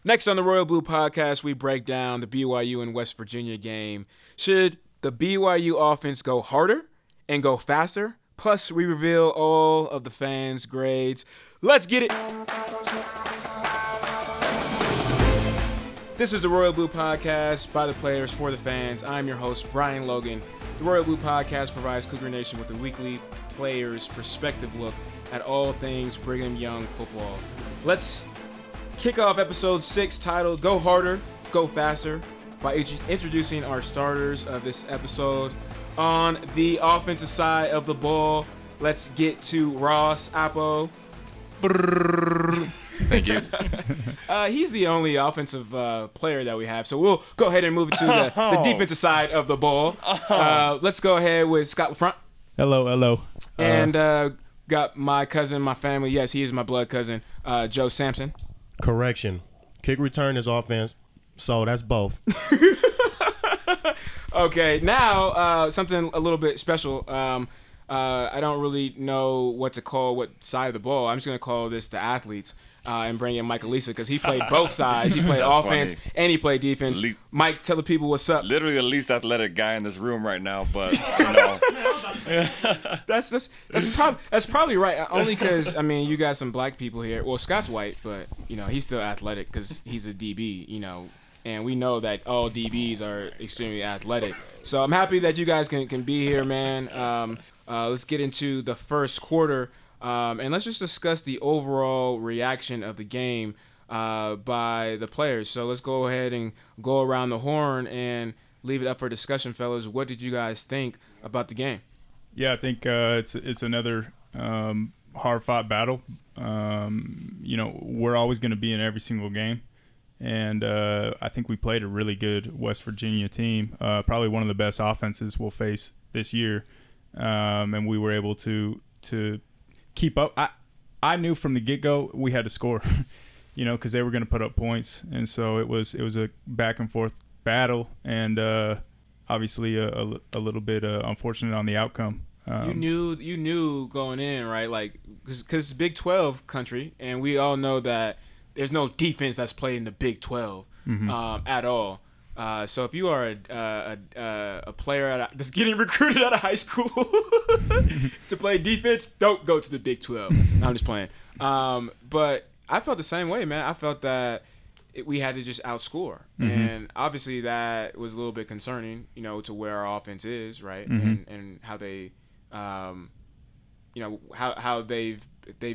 Next on the Royal Blue Podcast, we break down the BYU and West Virginia game. Should the BYU offense go harder and go faster? Plus, we reveal all of the fans' grades. Let's get it! This is the Royal Blue Podcast by the players for the fans. I'm your host, Brian Logan. The Royal Blue Podcast provides Cougar Nation with a weekly players' perspective look at all things Brigham Young football. Let's kick off episode 6 titled Go Harder, Go Faster by introducing our starters of this episode. On the offensive side of the ball, let's get to Ross Apo. Thank you. He's the only offensive player that we have, so we'll go ahead and move it to the defensive side of the ball. Let's go ahead with Scott LeFrandt. Hello. And got my cousin, my family. Yes, he is my blood cousin, Joe Sampson. Correction. Kick return is offense, so that's both. Okay, now something a little bit special. I don't really know what to call what side of the ball. I'm just going to call this the athletes and bring in Mike Alisa because he played both sides. He played offense and he played defense. Mike, tell the people what's up. Literally the least athletic guy in this room right now, but you know. That's probably right. Only because, I mean, you got some black people here. Well, Scott's white, but, you know, he's still athletic because he's a DB, you know. And we know that all DBs are extremely athletic. So I'm happy that you guys can be here, man. Let's get into the first quarter. And let's just discuss the overall reaction of the game by the players. So let's go ahead and go around the horn and leave it up for discussion, fellas. What did you guys think about the game? Yeah, I think it's another hard-fought battle. You know, we're always going to be in every single game. And I think we played a really good West Virginia team, probably one of the best offenses we'll face this year. And we were able to keep up. I knew from the get-go we had to score, you know, because they were going to put up points. And so it was a back-and-forth battle, and obviously a little bit unfortunate on the outcome. You knew going in, right? Like, because Big 12 country, and we all know that there's no defense that's played in the Big 12 at all. So if you are a player that's getting recruited out of high school to play defense, don't go to the Big 12. No, I'm just playing. But I felt the same way, man. I felt that we had to just outscore. And obviously that was a little bit concerning, you know, to where our offense is, right? And how they, you know, how they've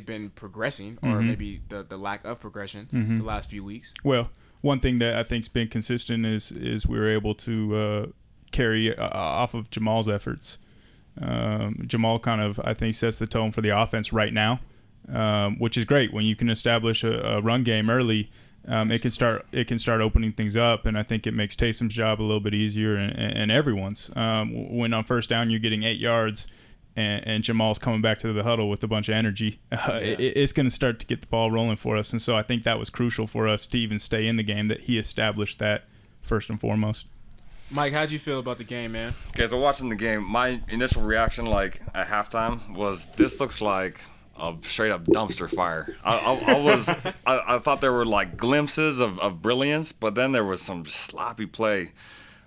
been progressing, or maybe the lack of progression the last few weeks. Well, one thing that I think's been consistent is we were able to carry off of Jamal's efforts. Jamal kind of, I think, sets the tone for the offense right now, which is great. When you can establish a run game early, it can start opening things up, and I think it makes Taysom's job a little bit easier and everyone's. When on first down you're getting 8 yards, and Jamal's coming back to the huddle with a bunch of energy, it's going to start to get the ball rolling for us. And so I think that was crucial for us to even stay in the game, that he established that first and foremost. Mike, how'd you feel about the game, man? Okay, so watching the game, my initial reaction, like at halftime, was this looks like a straight up dumpster fire. I thought there were like glimpses of brilliance, but then there was some just sloppy play.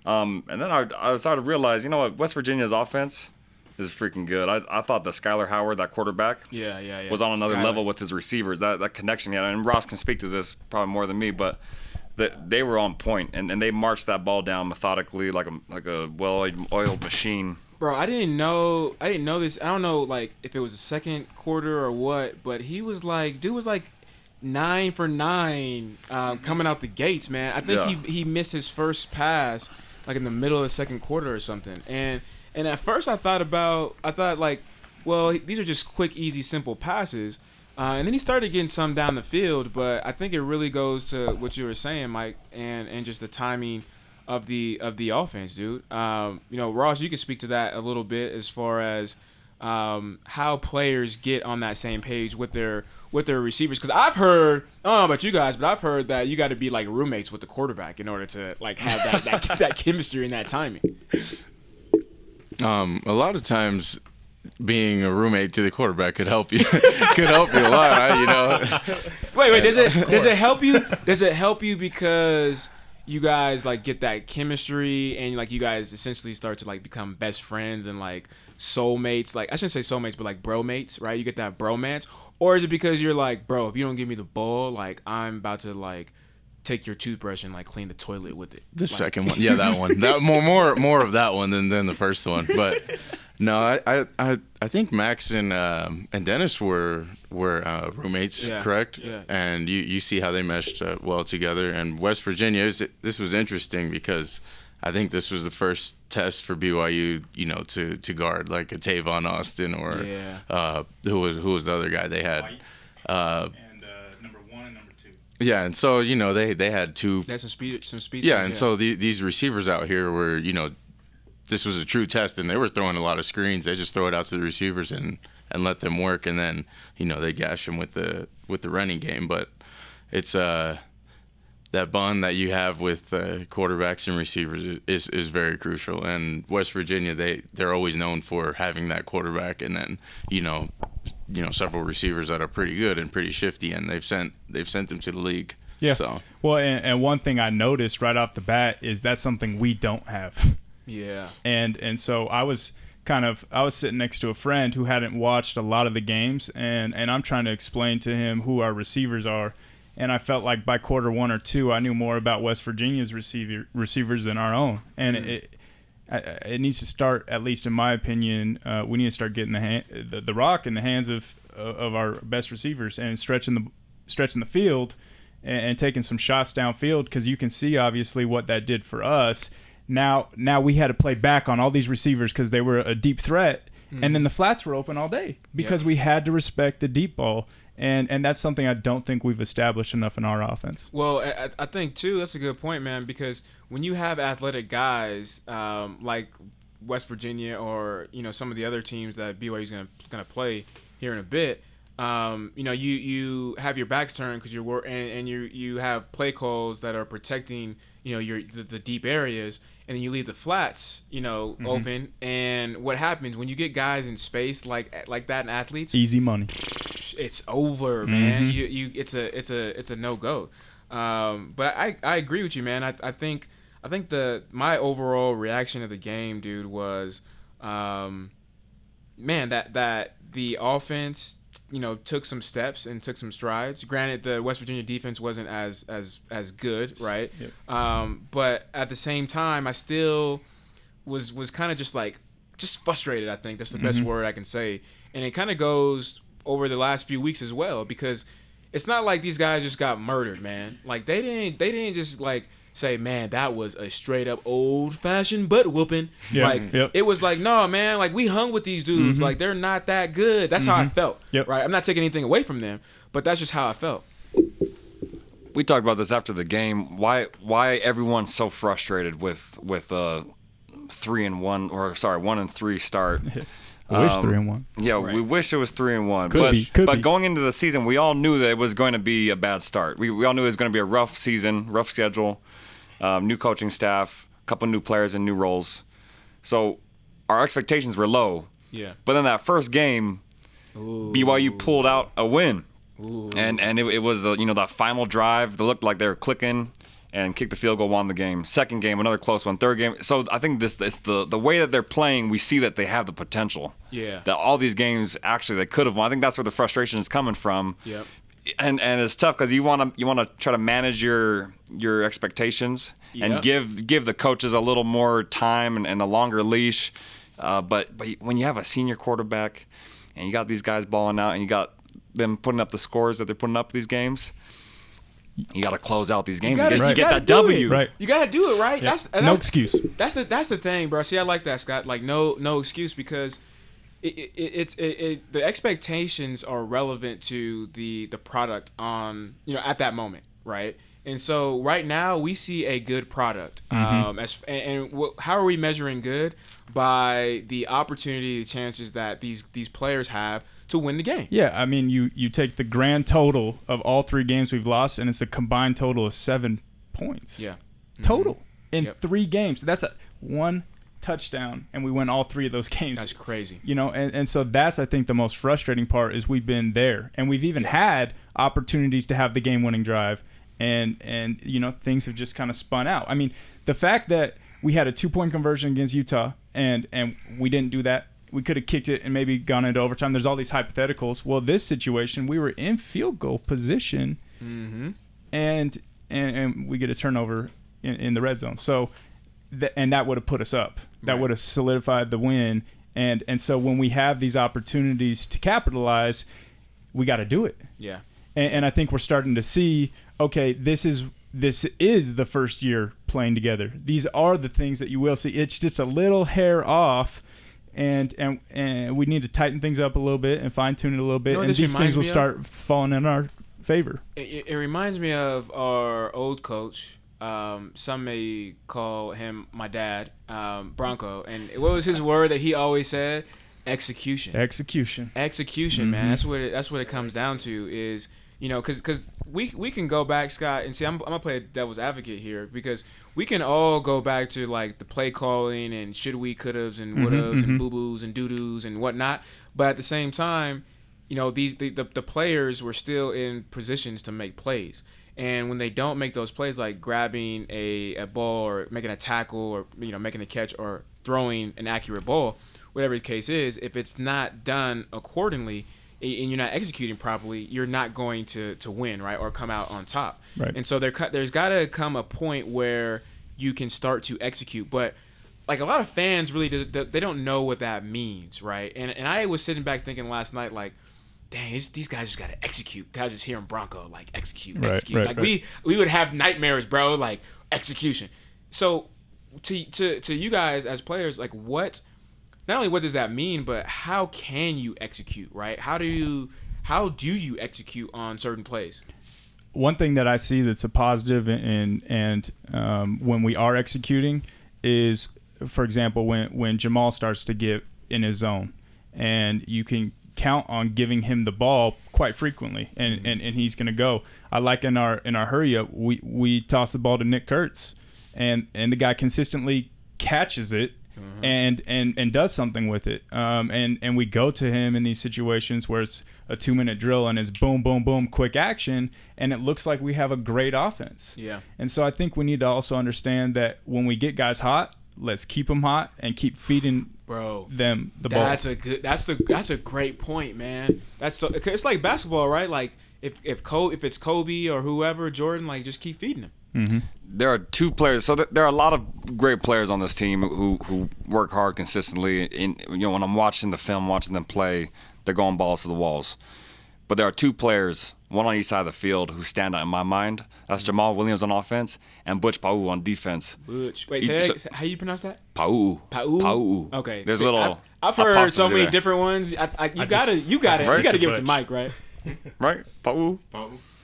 And then I started to realize, you know what, West Virginia's offense is freaking good. I thought the Skylar Howard, that quarterback, was on another level with his receivers. That connection, and Ross can speak to this probably more than me, but they were on point, and they marched that ball down methodically like a well-oiled machine. Bro, I didn't know this. I don't know, like, if it was the second quarter or what, but dude was like 9 for 9 coming out the gates, man. I think he missed his first pass like in the middle of the second quarter or something, And at first I thought like, well, these are just quick, easy, simple passes. And then he started getting some down the field, but I think it really goes to what you were saying, Mike, and just the timing of the offense, dude. You know, Ross, you can speak to that a little bit as far as how players get on that same page with their receivers. Because I've heard, I don't know about you guys, but I've heard that you got to be like roommates with the quarterback in order to like have that chemistry and that timing. A lot of times being a roommate to the quarterback could help you. Could help you a lot, you know. Wait. Does it help you? Does it help you because you guys like get that chemistry and like you guys essentially start to like become best friends and like soulmates? Like I shouldn't say soulmates, but like bromates, right? You get that bromance, or is it because you're like, bro, if you don't give me the ball, like I'm about to like take your toothbrush and like clean the toilet with it? The like, second one, yeah, that one. That more of that one than the first one, but. No, I think Max and Dennis were roommates, correct? Yeah. And you see how they meshed well together. And West Virginia, this was interesting because I think this was the first test for BYU, you know, to guard like a Tavon Austin or who was the other guy they had. And number 1 and number 2. Yeah, and so you know they had two. That's some speed. Yeah, and so these receivers out here were, you know. This was a true test, and they were throwing a lot of screens. They just throw it out to the receivers and let them work, and then you know they gash them with the running game. But it's that bond that you have with quarterbacks and receivers is very crucial. And West Virginia, they're always known for having that quarterback, and then you know several receivers that are pretty good and pretty shifty, and they've sent them to the league. Yeah. So. Well, and one thing I noticed right off the bat is that's something we don't have. Yeah. And so I was sitting next to a friend who hadn't watched a lot of the games, and I'm trying to explain to him who our receivers are, and I felt like by quarter 1 or 2 I knew more about West Virginia's receivers than our own, and it needs to start, at least in my opinion. We need to start getting the rock in the hands of our best receivers and stretching the field and taking some shots downfield, because you can see obviously what that did for us. Now we had to play back on all these receivers because they were a deep threat, and then the flats were open all day because we had to respect the deep ball, and that's something I don't think we've established enough in our offense. Well, I think too that's a good point, man, because when you have athletic guys like West Virginia or you know some of the other teams that BYU's gonna play here in a bit, you know you have your backs turned because you're and you have play calls that are protecting you know the deep areas. And then you leave the flats, you know, open. And what happens when you get guys in space like that and athletes? Easy money. It's over, man. It's a no go. But I agree with you, man. I think my overall reaction to the game, dude, was, man, that the offense, you know, took some steps and took some strides. Granted, the West Virginia defense wasn't as good, right? Yep. But at the same time, I still was kind of just frustrated. I think that's the best word I can say. And it kind of goes over the last few weeks as well, because it's not like these guys just got murdered, man. Like they didn't just like say, man, that was a straight up old fashioned butt whooping. Yeah. Like it was like, no, man, like we hung with these dudes. Like they're not that good. That's how I felt. Yep. Right. I'm not taking anything away from them, but that's just how I felt. We talked about this after the game. Why everyone's so frustrated with 3-1 or sorry 1-3 start. I wish 3-1. Yeah, right. We wish it was 3-1. Could but be. going into the season, we all knew that it was going to be a bad start. We all knew it was going to be a rough season, rough schedule, new coaching staff, a couple new players in new roles. So our expectations were low. Yeah. But then that first game, BYU pulled out a win. And it was that final drive. They looked like they were clicking and kicked the field goal, won the game. Second game, another close one. Third game. So I think it's the way that they're playing, we see that they have the potential. Yeah. That all these games actually they could have won. I think that's where the frustration is coming from. Yep. And it's tough because you want to try to manage your expectations and give the coaches a little more time and a longer leash. But when you have a senior quarterback and you got these guys balling out and you got them putting up the scores that they're putting up these games, you got to close out these games. You get that W. Right. You got to do it, right? Yeah. No excuse. That's the thing, bro. See, I like that, Scott. Like, no excuse, because the expectations are relevant to the product on at that moment, right? And so right now we see a good product. How are we measuring good? By the opportunity, the chances that these players have to win the game. Yeah, I mean, you take the grand total of all 3 games we've lost, and it's a combined total of 7 points. Yeah. Total in 3 games. So that's 1, touchdown, and we win all 3 of those games. That's crazy. You know, and so that's, I think, the most frustrating part is we've been there, and we've even had opportunities to have the game-winning drive, and you know, things have just kind of spun out. I mean, the fact that we had a 2-point conversion against Utah, and we didn't do that. We could have kicked it and maybe gone into overtime. There's all these hypotheticals. Well, this situation, we were in field goal position, and we get a turnover in the red zone. So, and that would have put us up. That would have solidified the win. And so when we have these opportunities to capitalize, we got to do it. Yeah. And I think we're starting to see, okay, this is the first year playing together. These are the things that you will see. It's just a little hair off. And we need to tighten things up a little bit and fine tune it a little bit, and these things will start falling in our favor. It reminds me of our old coach. Some may call him my dad, Bronco. And what was his word that he always said? Execution. Execution, man. That's what it comes down to. Is, you know, because we can go back, Scott, and see. I'm gonna play devil's advocate here, because we can all go back to like the play calling and should we, could haves, and would haves, and boo boos and doo doos and whatnot. But at the same time, you know, the players were still in positions to make plays. And when they don't make those plays, like grabbing a ball or making a tackle or, you know, making a catch or throwing an accurate ball, whatever the case is, if it's not done accordingly and you're not executing properly, you're not going to win, right, or come out on top. Right. And so there's got to come a point where you can start to execute. But like a lot of fans really they don't know what that means, right? And I was sitting back thinking last night, like, dang, these guys just got to execute. Guys just hearing Bronco, like, execute. Like, we would have nightmares, bro, like, execution. So to you guys as players, like, what does that mean, but how can you execute, right? How do you execute on certain plays? One thing that I see that's a positive and when we are executing is, for example, when Jamal starts to get in his zone, and you can count on giving him the ball quite frequently, and he's going to go. I like in our hurry up, we toss the ball to Nick Kurtz, and the guy consistently catches it and does something with it. And we go to him in these situations where it's a 2-minute drill and it's boom, boom, boom, quick action, and it looks like we have a great offense. Yeah. And so I think we need to also understand that when we get guys hot, let's keep them hot and keep feeding them the ball. That's a great point, man. It's like basketball, right? Like if it's Kobe or whoever, Jordan, like, just keep feeding them. Mm-hmm. There are 2 players. So there are a lot of great players on this team who work hard consistently. You know, when I'm watching the film, watching them play, they're going balls to the walls. But there are 2 players, one on each side of the field, who stand out in my mind. That's Jamal Williams on offense and Butch Pau on defense. Butch. Wait, how you pronounce that? Pau. Okay. There's I've heard so many different ones. You gotta give it to Mike, right? Right? Pau.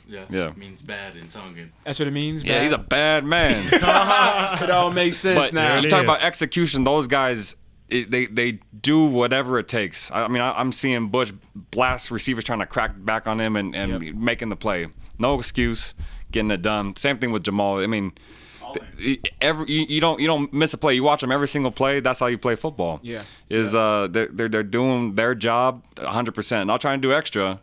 Yeah. It means bad in Tongan. That's what it means? Yeah, he's a bad man. It all makes sense now. You talk about execution, those guys, they do whatever it takes. I mean, I'm seeing Butch blast receivers trying to crack back on him and making the play. No excuse, getting it done. Same thing with Jamal. I mean, you don't miss a play. You watch them every single play. That's how you play football. Yeah. They're doing their job 100%. Not trying to do extra.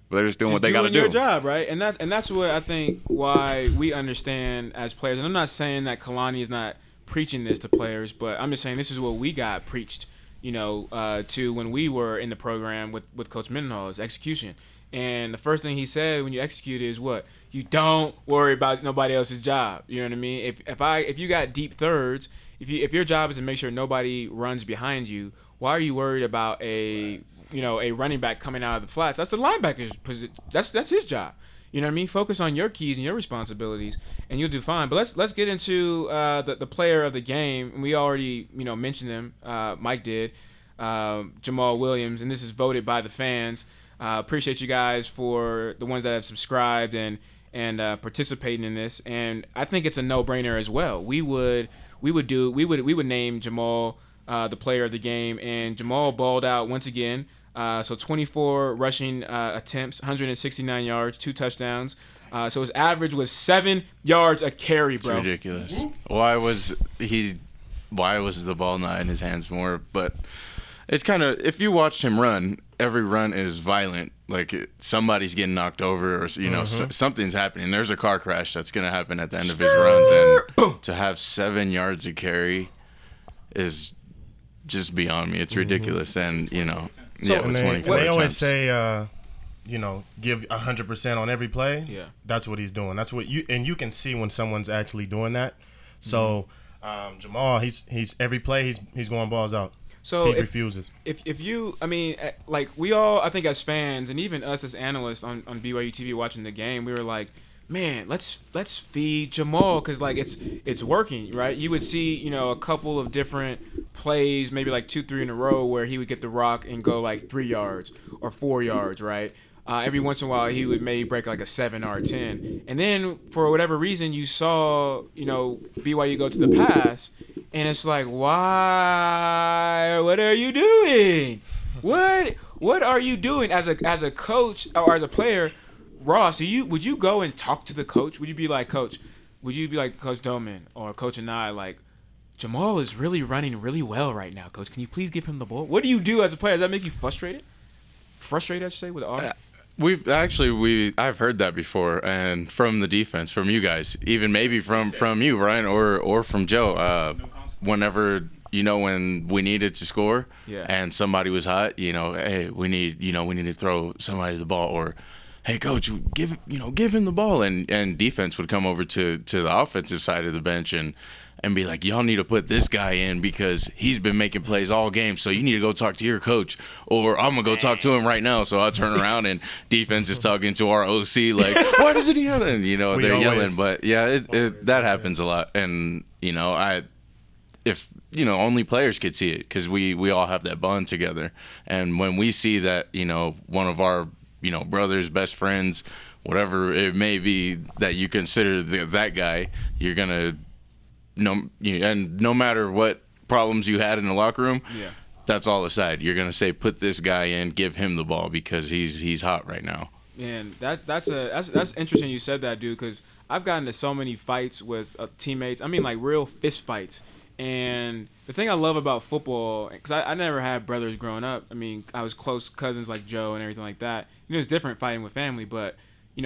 But they're just doing what they got to do. Doing your job, right? And that's what I think why we understand as players. And I'm not saying that Kalani is not preaching this to players, but I'm just saying this is what we got preached, you know, to when we were in the program with Coach Mendenhall, is execution. And the first thing he said when you execute is what? You don't worry about nobody else's job. You know what I mean? If you got deep thirds, if your job is to make sure nobody runs behind you, why are you worried about a running back coming out of the flats? That's the linebacker's position. That's his job. You know what I mean? Focus on your keys and your responsibilities, and you'll do fine. But let's get into the player of the game. We already mentioned him. Mike did. Jamal Williams, and this is voted by the fans. Appreciate you guys for the ones that have subscribed and participating in this. And I think it's a no-brainer as well. We would name Jamal the player of the game, and Jamal balled out once again. So 24 rushing attempts, 169 yards, 2 touchdowns. So his average was 7 yards a carry, bro. It's ridiculous. Why was he why was the ball not in his hands more? But it's kind of, if you watched him run, every run is violent. Like somebody's getting knocked over, or something's happening. There's a car crash that's gonna happen at the end of his runs, and to have 7 yards of carry is just beyond me. It's ridiculous, and and they always say, give 100% on every play. Yeah, that's what he's doing. That's what you can see when someone's actually doing that. So Jamal, he's every play he's going balls out. So he refuses. If you, I mean, like we all, I think as fans, and even us as analysts on BYU TV watching the game, we were like, man, let's feed Jamal, because like it's working, right? You would see a couple of different plays, maybe like 2-3 in a row, where he would get the rock and go like 3 yards or 4 yards, right? Every once in a while, he would maybe break like a 7 or a 10. And then, for whatever reason, you saw, BYU go to the pass, and it's like, why? What are you doing? What are you doing as a coach or as a player? Ross, would you go and talk to the coach? Would you be like, Coach? Would you be like, Coach Doman or Coach Anai, like, Jamal is really running really well right now, Coach. Can you please give him the ball? What do you do as a player? Does that make you frustrated? Frustrated, I should say, with the offense? I've heard that before, and from the defense, from you guys, even maybe from you, Ryan, or from Joe. Whenever when we needed to score, and somebody was hot, hey, we need to throw somebody the ball, or hey, coach, give him the ball, and defense would come over to the offensive side of the bench and be like, y'all need to put this guy in because he's been making plays all game, so you need to go talk to your coach, or I'm going to go talk to him right now. So I turn around and defense is talking to our OC like, why doesn't he have it? And, they're yelling. But, yeah, that happens a lot. And, if only players could see it, because we all have that bond together. And when we see that, one of our, brothers, best friends, whatever it may be that you consider that guy, you're going to, and no matter what problems you had in the locker room, that's all aside. You're gonna say, put this guy in, give him the ball because he's hot right now. Man, that's interesting you said that, dude, because I've gotten into so many fights with teammates. I mean, like real fist fights. And the thing I love about football, because I never had brothers growing up. I mean, I was close cousins like Joe and everything like that. It's different fighting with family, but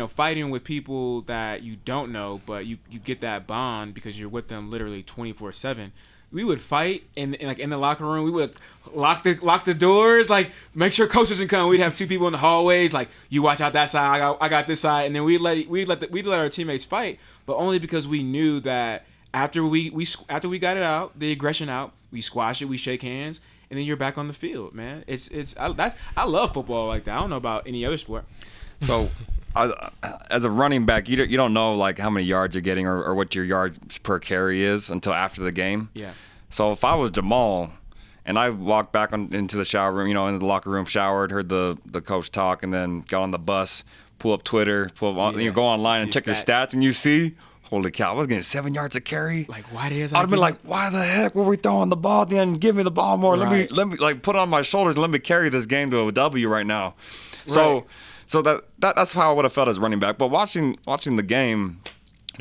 fighting with people that you don't know, but you get that bond because you're with them literally 24/7. We would fight in the locker room. We would lock the doors, like make sure coach doesn't come. We'd have 2 people in the hallways, like you watch out that side, I got this side, and then we'd let our teammates fight, but only because we knew that after we got it out, the aggression out, we squash it, we shake hands, and then you're back on the field, man. I love football like that. I don't know about any other sport. So. As a running back, you don't know like how many yards you're getting or what your yards per carry is until after the game. Yeah. So if I was Jamal and I walked back into the shower room, into the locker room, showered, heard the coach talk, and then got on the bus, pull up Twitter, go online and check your stats, and you see, holy cow, I was getting 7 yards of carry. Like, why did I'd be like, why the heck were we throwing the ball then? Give me the ball more. Right. Let me like put it on my shoulders and let me carry this game to a W right now. So. Right. So that's how I would have felt as running back. But watching the game,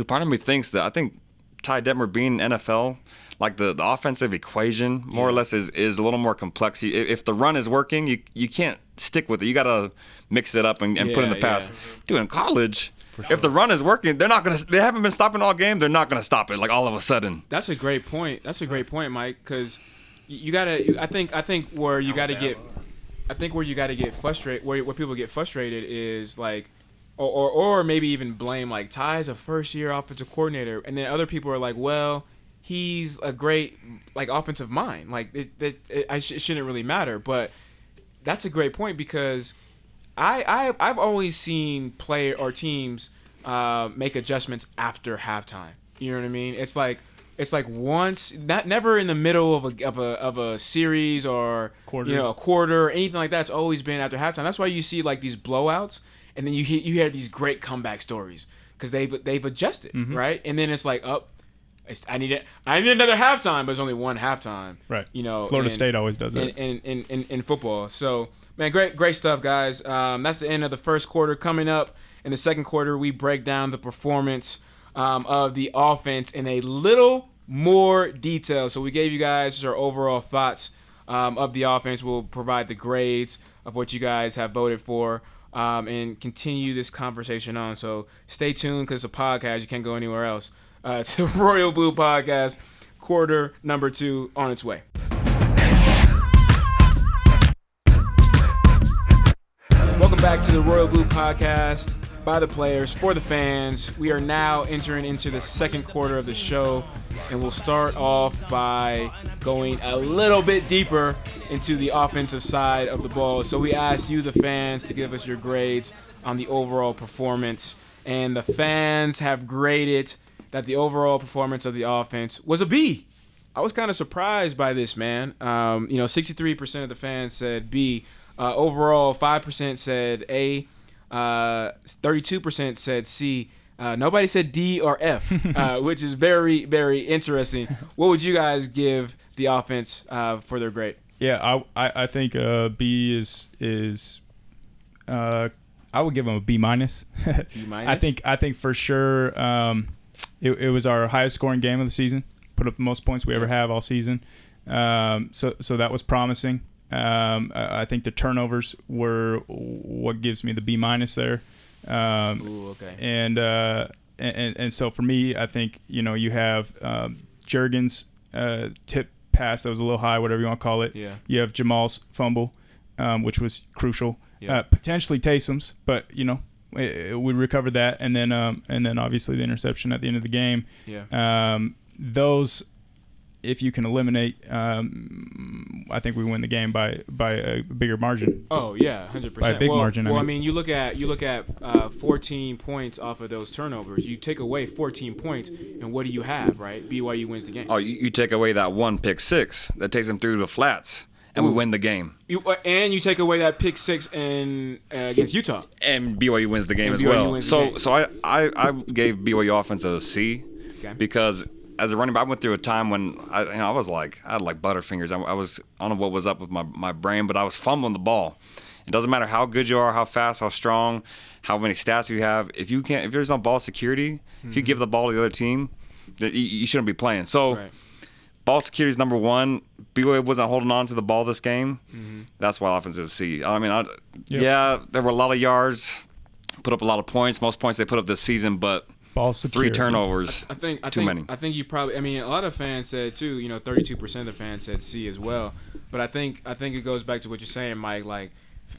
part of me thinks that I think Ty Detmer being NFL, like the offensive equation more or less is a little more complex. If the run is working, you can't stick with it. You got to mix it up and put in the pass. Yeah. Dude, in college, if the run is working, they haven't been stopping all game. They're not going to stop it like all of a sudden. That's a great point. Mike, because you got to – I think where you got to get – I think where you got to get frustrated, where people get frustrated is like, or maybe even blame like Ty's a first-year offensive coordinator, and then other people are like, well, he's a great like offensive mind, like it shouldn't really matter. But that's a great point because I've always seen player or teams make adjustments after halftime. You know what I mean? It's like once, never in the middle of a series or a quarter or anything like that. It's always been after halftime. That's why you see like these blowouts, and then you hear these great comeback stories because they've adjusted, right? And then it's like, I need another halftime, but it's only one halftime, right? Florida State always does it in football. So man, great stuff, guys. That's the end of the first quarter. Coming up in the second quarter, we break down the performance of the offense in a little more details. So we gave you guys our overall thoughts of the offense. We'll provide the grades of what you guys have voted for and continue this conversation on. So stay tuned because it's a podcast. You can't go anywhere else. To Royal Blue Podcast, quarter number 2 on its way. Welcome back to the Royal Blue Podcast by the players, for the fans. We are now entering into the second quarter of the show, and we'll start off by going a little bit deeper into the offensive side of the ball. So we asked you, the fans, to give us your grades on the overall performance, and the fans have graded that the overall performance of the offense was a B. I was kind of surprised by this, man. 63% of the fans said B. Overall, 5% said A. 32% said C. Nobody said D or F, which is very, very interesting. What would you guys give the offense for their grade? Yeah, I think B is I would give them a B minus. B minus. I think for sure it was our highest scoring game of the season. Put up the most points we ever have all season. So that was promising. I think the turnovers were what gives me the B minus there. Okay. And so for me, I think you have Juergen's tip pass that was a little high, whatever you want to call it. Yeah. You have Jamal's fumble, which was crucial. Yeah. Potentially Taysom's, but we recovered that, and then obviously the interception at the end of the game. Yeah. Those, if you can eliminate, I think we win the game by a bigger margin. Oh yeah, 100%. By a big margin. Well, I mean, you look at 14 points off of those turnovers. You take away 14 points, and what do you have, right? BYU wins the game. Oh, you take away that one pick six that takes them through the flats, and we win the game. And you take away that pick six against Utah, and BYU wins the game and as BYU well. wins the game. So I gave BYU offense a C, because as a running back, I went through a time when I had like butterfingers. I was I don't know what was up with my brain, but I was fumbling the ball. It doesn't matter how good you are, how fast, how strong, how many stats you have. If there's no ball security, if you give the ball to the other team, you shouldn't be playing. So ball security is number one. BYU wasn't holding on to the ball this game. That's why offense is a C. I mean, yeah, there were a lot of yards, put up a lot of points. Most points they put up this season, but ball security. 3 turnovers. I think too many. I think you probably. I mean, a lot of fans said too. 32% of the fans said C as well. But I think it goes back to what you're saying, Mike. Like,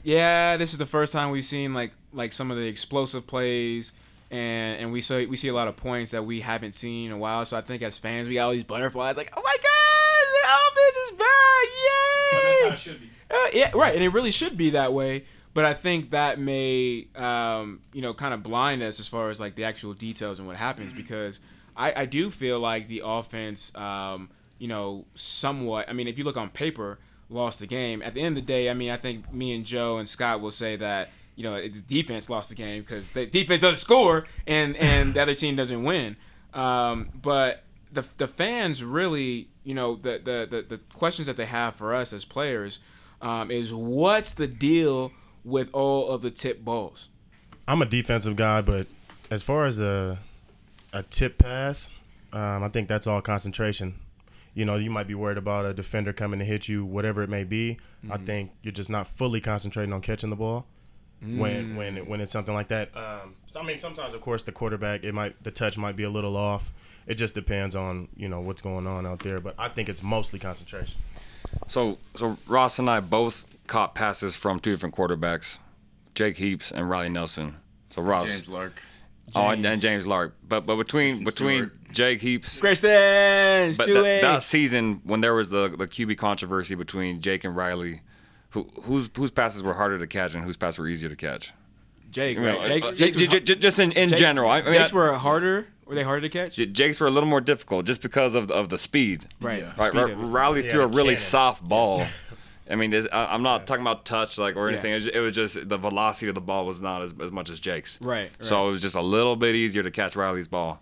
yeah, this is the first time we've seen like some of the explosive plays, and we see a lot of points that we haven't seen in a while. So I think as fans, we got all these butterflies. Like, oh my God, the offense is back! Yay! But that's how it should be. Yeah, right, and it really should be that way. But I think that may, kind of blind us as far as like the actual details and what happens, because I do feel like the offense, somewhat. I mean, if you look on paper, lost the game. At the end of the day, I mean, I think me and Joe and Scott will say that the defense lost the game because the defense doesn't score and the other team doesn't win. But the fans really, the questions that they have for us as players is what's the deal with all of the tip balls? I'm a defensive guy, but as far as a tip pass, I think that's all concentration. You might be worried about a defender coming to hit you, whatever it may be. I think you're just not fully concentrating on catching the ball when it's something like that. So, I mean, sometimes, of course, the quarterback, the touch might be a little off. It just depends on what's going on out there. But I think it's mostly concentration. So Ross and I both caught passes from 2 different quarterbacks, Jake Heaps and Riley Nelson. So Ross, James Lark. And James Lark. But between Jake Heaps, Christians, that season when there was the QB controversy between Jake and Riley, whose passes were harder to catch and whose passes were easier to catch? Jake, right? Just in general. Jake's were harder. Were they harder to catch? Jake's were a little more difficult just because of the speed. Right. Yeah. Right. Riley threw a really soft ball. I mean, I'm not talking about touch or anything. It was just the velocity of the ball was not as much as Jake's. Right. So it was just a little bit easier to catch Riley's ball.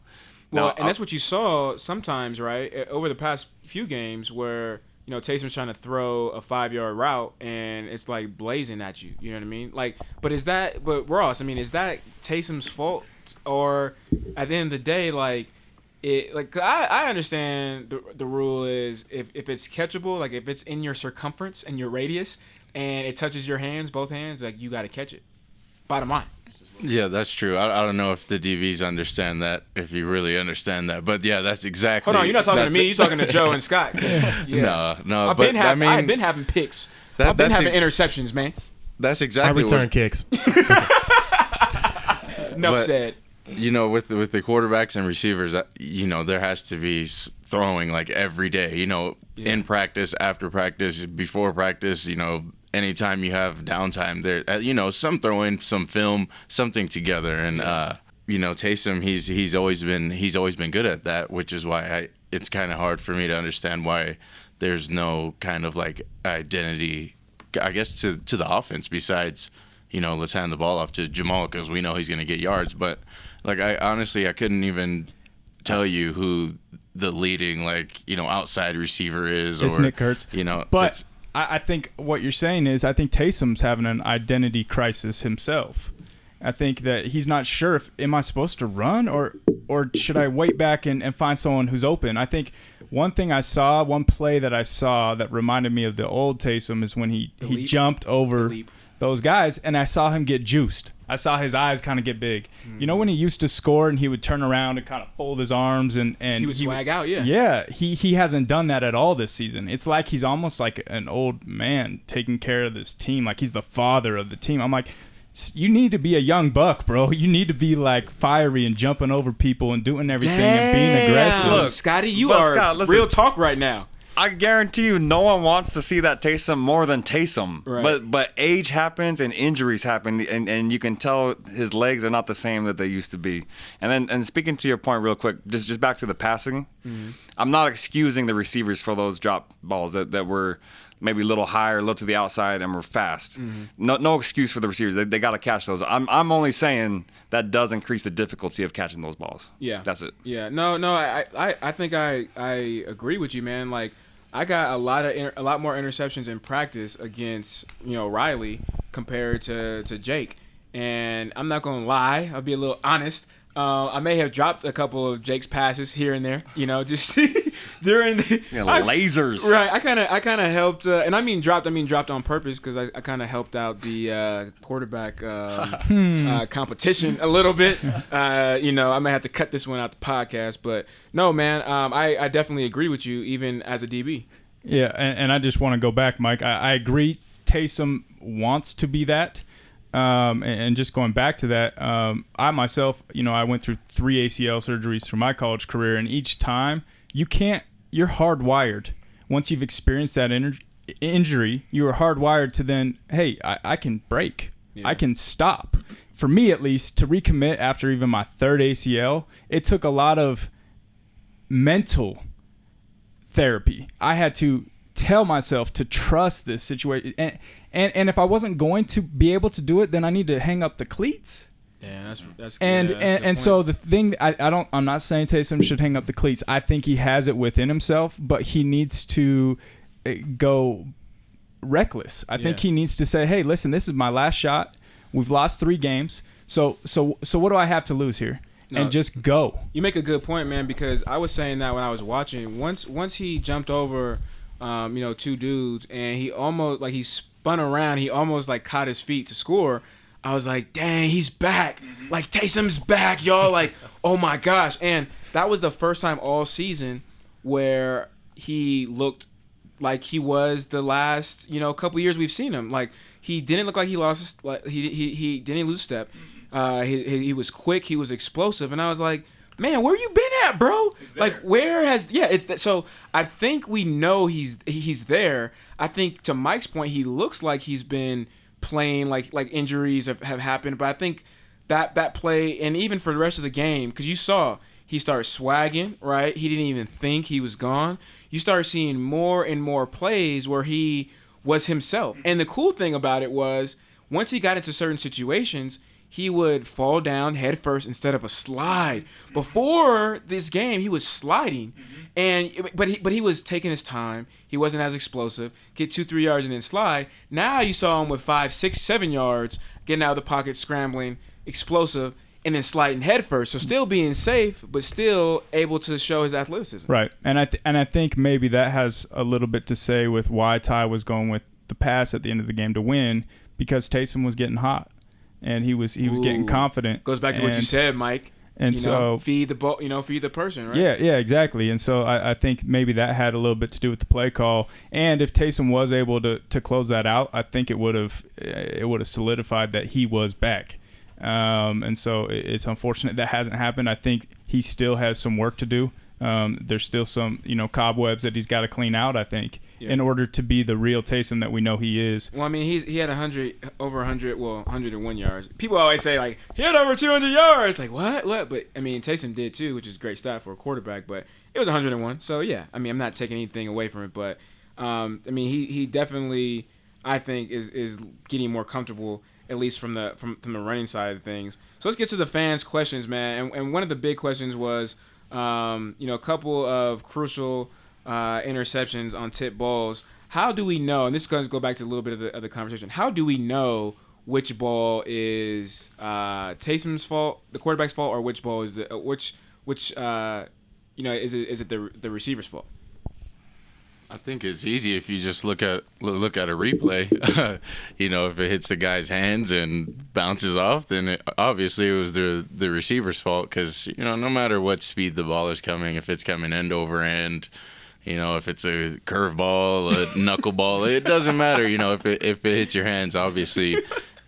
Well, and that's what you saw sometimes, right? Over the past few games where, Taysom's trying to throw a 5-yard route and it's like blazing at you. You know what I mean? Like, but Ross, I mean, is that Taysom's fault? Or at the end of the day, like, I understand the rule is if it's catchable, like if it's in your circumference and your radius and it touches your hands, both hands, like you got to catch it. Bottom line. Yeah, that's true. I don't know if the DBs understand that, if you really understand that. But, yeah, that's exactly. Hold on, you're not talking to me. You're talking to Joe and Scott. Yeah. No. I've been having picks. I've been having interceptions, man. That's exactly I return kicks. Enough said. You know, with the quarterbacks and receivers, you know, there has to be throwing like every day, you know, in practice, after practice, before practice, you know, anytime you have downtime there, you know, some throwing, some film, something together. And, you know, Taysom, he's always been good at that, which is why it's kind of hard for me to understand why there's no kind of like identity, I guess, to the offense besides, you know, let's hand the ball off to Jamal because we know he's going to get yards. But, like, I couldn't even tell you who the leading, like, you know, outside receiver is. It's or Nick Kurtz. You know, but I think what you're saying is I think Taysom's having an identity crisis himself. I think that he's not sure if am I supposed to run or should I wait back and find someone who's open. I think one play that I saw that reminded me of the old Taysom is when he jumped over those guys and I saw him get juiced. I saw his eyes kind of get big. You know when he used to score and he would turn around and kind of fold his arms and he would swag out, yeah. Yeah, he hasn't done that at all this season. It's like he's almost like an old man taking care of this team, like he's the father of the team. I'm like, you need to be a young buck, bro. You need to be like fiery and jumping over people and doing everything and being aggressive. Look, Scotty, you are real talk right now. I guarantee you, no one wants to see that Taysom more than Taysom. Right. But age happens and injuries happen, and you can tell his legs are not the same that they used to be. And speaking to your point real quick, just back to the passing, I'm not excusing the receivers for those drop balls that were maybe a little higher, a little to the outside, and were fast. No excuse for the receivers. They got to catch those. I'm only saying that does increase the difficulty of catching those balls. Yeah, that's it. Yeah, no, I think I agree with you, man. Like I got a lot more interceptions in practice against Riley compared to Jake, and I'm not gonna lie. I'll be a little honest. I may have dropped a couple of Jake's passes here and there, just during the lasers. Right, I kind of helped, and I mean dropped on purpose because I kind of helped out the quarterback competition a little bit. I may have to cut this one out the podcast, but no, man, I definitely agree with you, even as a DB. Yeah, and I just want to go back, Mike. I agree. Taysom wants to be that. And just going back to that, I myself, I went through 3 ACL surgeries through my college career, and each time you're hardwired. Once you've experienced that injury, you are hardwired to then, hey, I can break. Yeah. I can stop. For me, at least, to recommit after even my 3rd ACL, it took a lot of mental therapy. I had to tell myself to trust this situation. And if I wasn't going to be able to do it, then I need to hang up the cleats. Yeah, that's and so the thing I'm not saying Taysom should hang up the cleats. I think he has it within himself, but he needs to go reckless. I think he needs to say, "Hey, listen, this is my last shot. We've lost 3 games. So what do I have to lose here?" And just go. You make a good point, man, because I was saying that when I was watching. Once he jumped over 2 dudes and he almost he spun around, he almost caught his feet to score. I was like, dang, he's back. Like Taysom's back, y'all. Like, oh my gosh. And that was the first time all season where he looked like he was the last, couple years we've seen him. Like he didn't look like he lost he didn't lose step. He was quick, he was explosive, and I was like, man, where you been at, bro? Like, where has it's that? So I think we know he's there. I think to Mike's point, he looks like he's been playing like injuries have happened, but I think that play and even for the rest of the game, because you saw he started swagging, right? He didn't even think he was gone. You started seeing more and more plays where he was himself, and the cool thing about it was once he got into certain situations, he would fall down head first instead of a slide. Before this game, he was sliding, but he was taking his time. He wasn't as explosive. Get 2-3 yards and then slide. Now you saw him with 5, 6, 7 yards, getting out of the pocket, scrambling, explosive, and then sliding headfirst. So still being safe, but still able to show his athleticism. Right, and I think maybe that has a little bit to say with why Ty was going with the pass at the end of the game to win, because Taysom was getting hot, and he was getting confident. Goes back to what you said, Mike. And so feed the ball, feed the person, right? Yeah, exactly. And so I think maybe that had a little bit to do with the play call. And if Taysom was able to close that out, I think it would have solidified that he was back. And so it's unfortunate that hasn't happened. I think he still has some work to do. There's still some cobwebs that he's got to clean out, I think, in order to be the real Taysom that we know he is. Well, I mean, he had 101 yards. People always say, like, he had over 200 yards. Like, what? But, I mean, Taysom did too, which is a great stat for a quarterback. But it was 101. So, yeah, I mean, I'm not taking anything away from it. But, I mean, he definitely, I think, is getting more comfortable, at least from the running side of things. So let's get to the fans' questions, man. And one of the big questions was, a couple of crucial interceptions on tip balls. How do we know, and this is going to go back to a little bit of the conversation, how do we know which ball is Taysom's fault, the quarterback's fault, or which ball is is it the receiver's fault? I think it's easy if you just look at a replay. If it hits the guy's hands and bounces off, then obviously it was the receiver's fault, because no matter what speed the ball is coming, if it's coming end over end, if it's a curveball, a knuckleball, it doesn't matter. If it hits your hands, obviously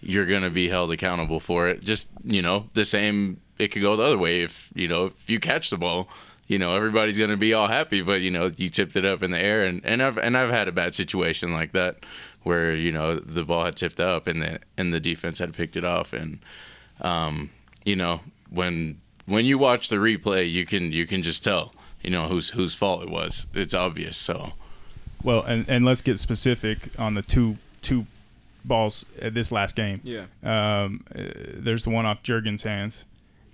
you're gonna be held accountable for it. Just the same. It could go the other way if you catch the ball. Everybody's gonna be all happy, but you tipped it up in the air, and I've had a bad situation like that where the ball had tipped up and the defense had picked it off, and when you watch the replay, you can just tell whose fault it was. It's obvious. So, well, and let's get specific on the two balls at this last game. Yeah. There's the one off Juergens' hands,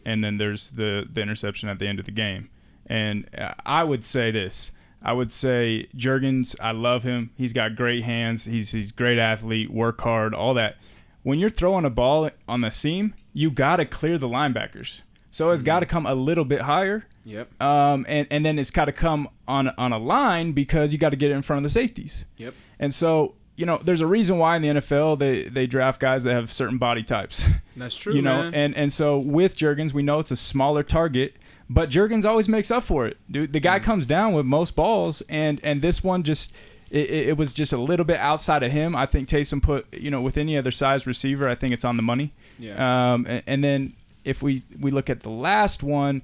and then there's the interception at the end of the game. And I would say this. I would say Juergens, I love him. He's got great hands. He's a great athlete, work hard, all that. When you're throwing a ball on the seam, you got to clear the linebackers. So it's got to come a little bit higher. Yep. And then it's got to come on a line, because you got to get it in front of the safeties. Yep. And so, there's a reason why in the NFL they draft guys that have certain body types. That's true, man. And so with Juergens, we know it's a smaller target, but Juergens always makes up for it. Dude, the guy comes down with most balls, and this one just it was just a little bit outside of him. I think Taysom put, with any other size receiver, I think it's on the money. Yeah. And then if we look at the last one,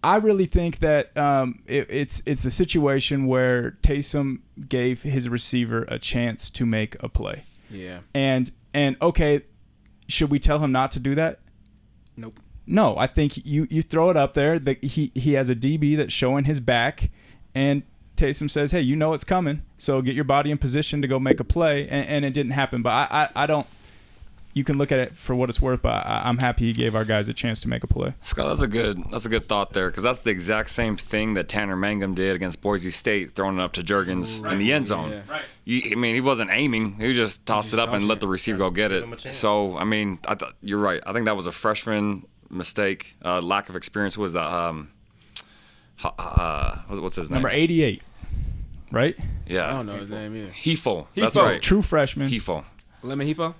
I really think that it's a situation where Taysom gave his receiver a chance to make a play. Yeah. And okay, should we tell him not to do that? Nope. No, I think you throw it up there. He has a DB that's showing his back, and Taysom says, hey, it's coming, so get your body in position to go make a play, and it didn't happen. But I don't – you can look at it for what it's worth, but I'm happy he gave our guys a chance to make a play. Scott, that's a good thought there, because that's the exact same thing that Tanner Mangum did against Boise State, throwing it up to Juergens in the end zone. Yeah. Right. He wasn't aiming; he just tossed it up and let the receiver go get it. So, you're right. I think that was a freshman mistake, lack of experience. Was that what's his name? Number 88, right? Yeah, I don't know his name either. Hefo. That's right. True freshman. Hefo. Lemon Hefo.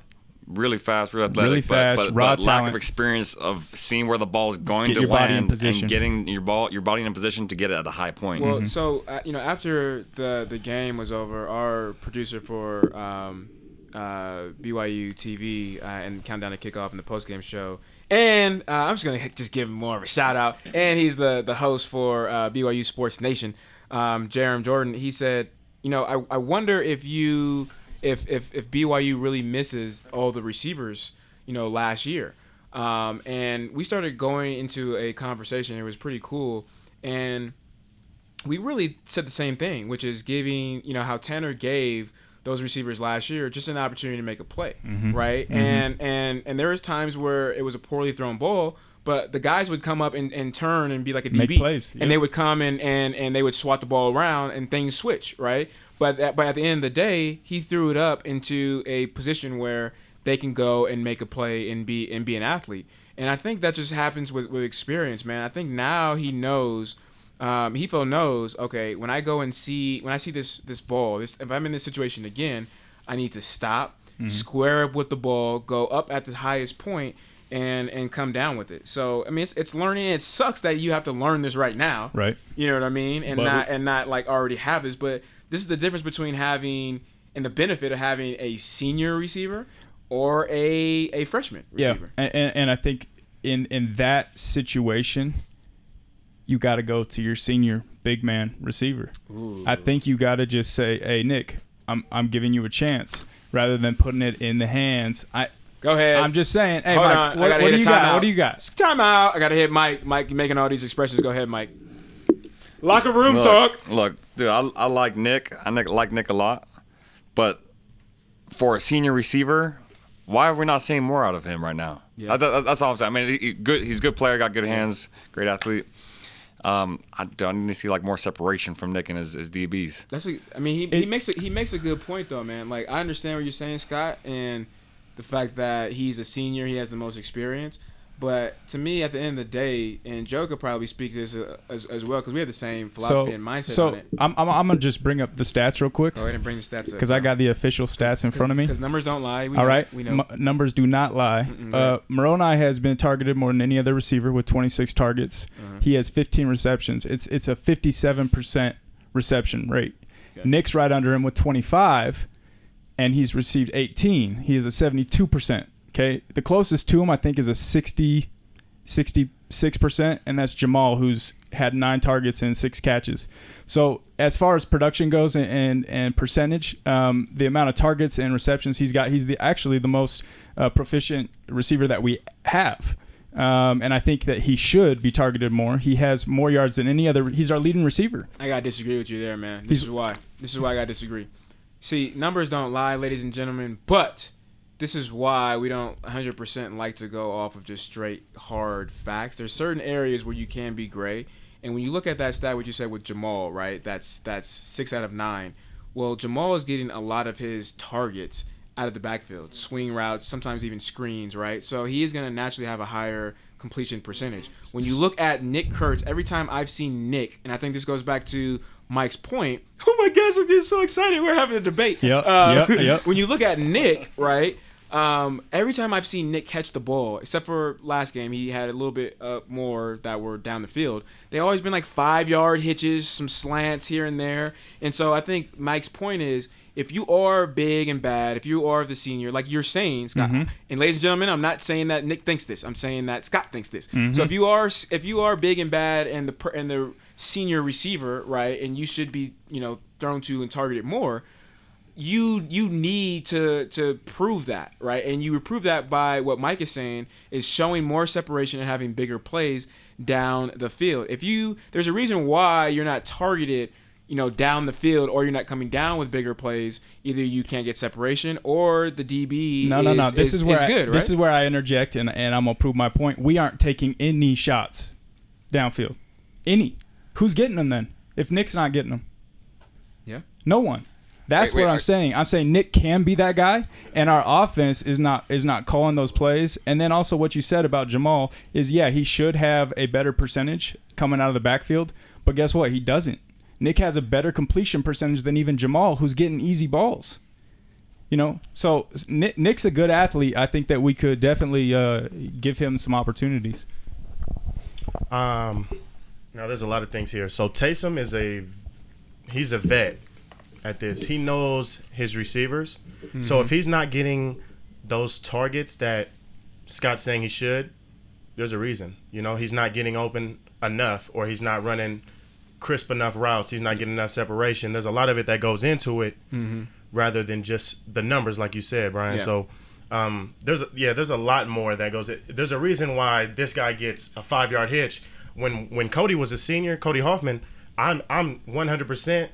Really fast, really athletic, but lack of experience of seeing where the ball is going to land and getting your body in position to get it at a high point. Well, so after the game was over, our producer for BYU TV and Countdown to Kickoff and the postgame show, and I'm just gonna give him more of a shout out, and he's the host for BYU Sports Nation, Jerem Jordan. He said, I wonder if BYU really misses all the receivers, last year. And we started going into a conversation. It was pretty cool. And we really said the same thing, which is giving, how Tanner gave those receivers last year just an opportunity to make a play, right? Mm-hmm. And there was times where it was a poorly thrown ball, but the guys would come up and turn and be like a DB. Make plays. Yep. And they would come and they would swat the ball around and things switch, right? But at the end of the day, he threw it up into a position where they can go and make a play and be an athlete. And I think that just happens with experience, man. I think now he knows. Hefo knows, okay, when I see this ball, if I'm in this situation again, I need to stop, square up with the ball, go up at the highest point, and come down with it. So I mean, it's learning. It sucks that you have to learn this right now, right? You know what I mean, and not like already have this. But this is the difference between having and the benefit of having a senior receiver or a freshman receiver. Yeah, and I think in that situation, you got to go to your senior big man receiver. Ooh. I think you got to just say, "Hey, Nick, I'm giving you a chance," rather than putting it in the hands. Go ahead. I'm just saying. Hey, Hold Mike, on. what do you got? What do you got? Time out. I got to hit Mike. Mike making all these expressions. Go ahead, Mike. Locker room talk. Look, dude, I like Nick. I like Nick a lot. But for a senior receiver, why are we not seeing more out of him right now? Yeah. That's all I'm saying. I mean, he's a good player, got good hands, great athlete. I need to see like more separation from Nick and his DBs. He makes a good point though, man. Like I understand what you're saying, Scott, and the fact that he's a senior, he has the most experience. But to me, at the end of the day, and Joe could probably speak to this as well because we have the same philosophy and mindset on it. I'm gonna just bring up the stats real quick. Go ahead and bring the stats up. Because I got the official stats in front of me. Because numbers don't lie. All right. We know. Numbers do not lie. Moroni has been targeted more than any other receiver with 26 targets. He has 15 receptions. It's a 57% reception rate. Okay. Nick's right under him with 25, and he's received 18. He is a 72%. Okay, the closest to him, I think, is a 66%, and that's Jamal, who's had 9 targets and 6 catches. So as far as production goes and percentage, the amount of targets and receptions he's got, he's actually the most proficient receiver that we have. And I think that he should be targeted more. He has more yards than any other. He's our leading receiver. I got to disagree with you there, man. This is why I got to disagree. See, numbers don't lie, ladies and gentlemen, but this is why we don't 100% like to go off of just straight hard facts. There's certain areas where you can be gray. And when you look at that stat, what you said with Jamal, right, that's 6 out of 9. Well, Jamal is getting a lot of his targets out of the backfield, swing routes, sometimes even screens, right? So he is going to naturally have a higher completion percentage. When you look at Nick Kurtz, every time I've seen Nick, and I think this goes back to Mike's point, oh my gosh, I'm getting so excited. We're having a debate. Yep. When you look at Nick, right, every time I've seen Nick catch the ball, except for last game, he had a little bit more that were down the field. They always been like 5-yard hitches, some slants here and there. And so I think Mike's point is, if you are big and bad, if you are the senior, like you're saying, Scott, and ladies and gentlemen, I'm not saying that Nick thinks this. I'm saying that Scott thinks this. So if you are big and bad and the senior receiver, right, and you should be, thrown to and targeted more, you need to prove that, right? And you prove that by what Mike is saying is showing more separation and having bigger plays down the field. There's a reason why you're not targeted, down the field, or you're not coming down with bigger plays. Either you can't get separation, or the DB No. This is good, right? This is where I interject, and I'm gonna prove my point. We aren't taking any shots downfield. Any. Who's getting them then? If Nick's not getting them, yeah, no one. That's what I'm saying. I'm saying Nick can be that guy, and our offense is not calling those plays. And then also what you said about Jamal is, he should have a better percentage coming out of the backfield. But guess what? He doesn't. Nick has a better completion percentage than even Jamal, who's getting easy balls. So Nick's a good athlete. I think that we could definitely give him some opportunities. Now there's a lot of things here. So Taysom he's a vet at this. He knows his receivers. So if he's not getting those targets that Scott's saying he should, there's a reason. He's not getting open enough, or he's not running crisp enough routes. He's not getting enough separation. There's a lot of it that goes into it, rather than just the numbers, like you said, Brian. Yeah. So there's a lot more that goes. There's a reason why this guy gets a 5-yard hitch. When Cody was a senior, Cody Hoffman, I'm 100%.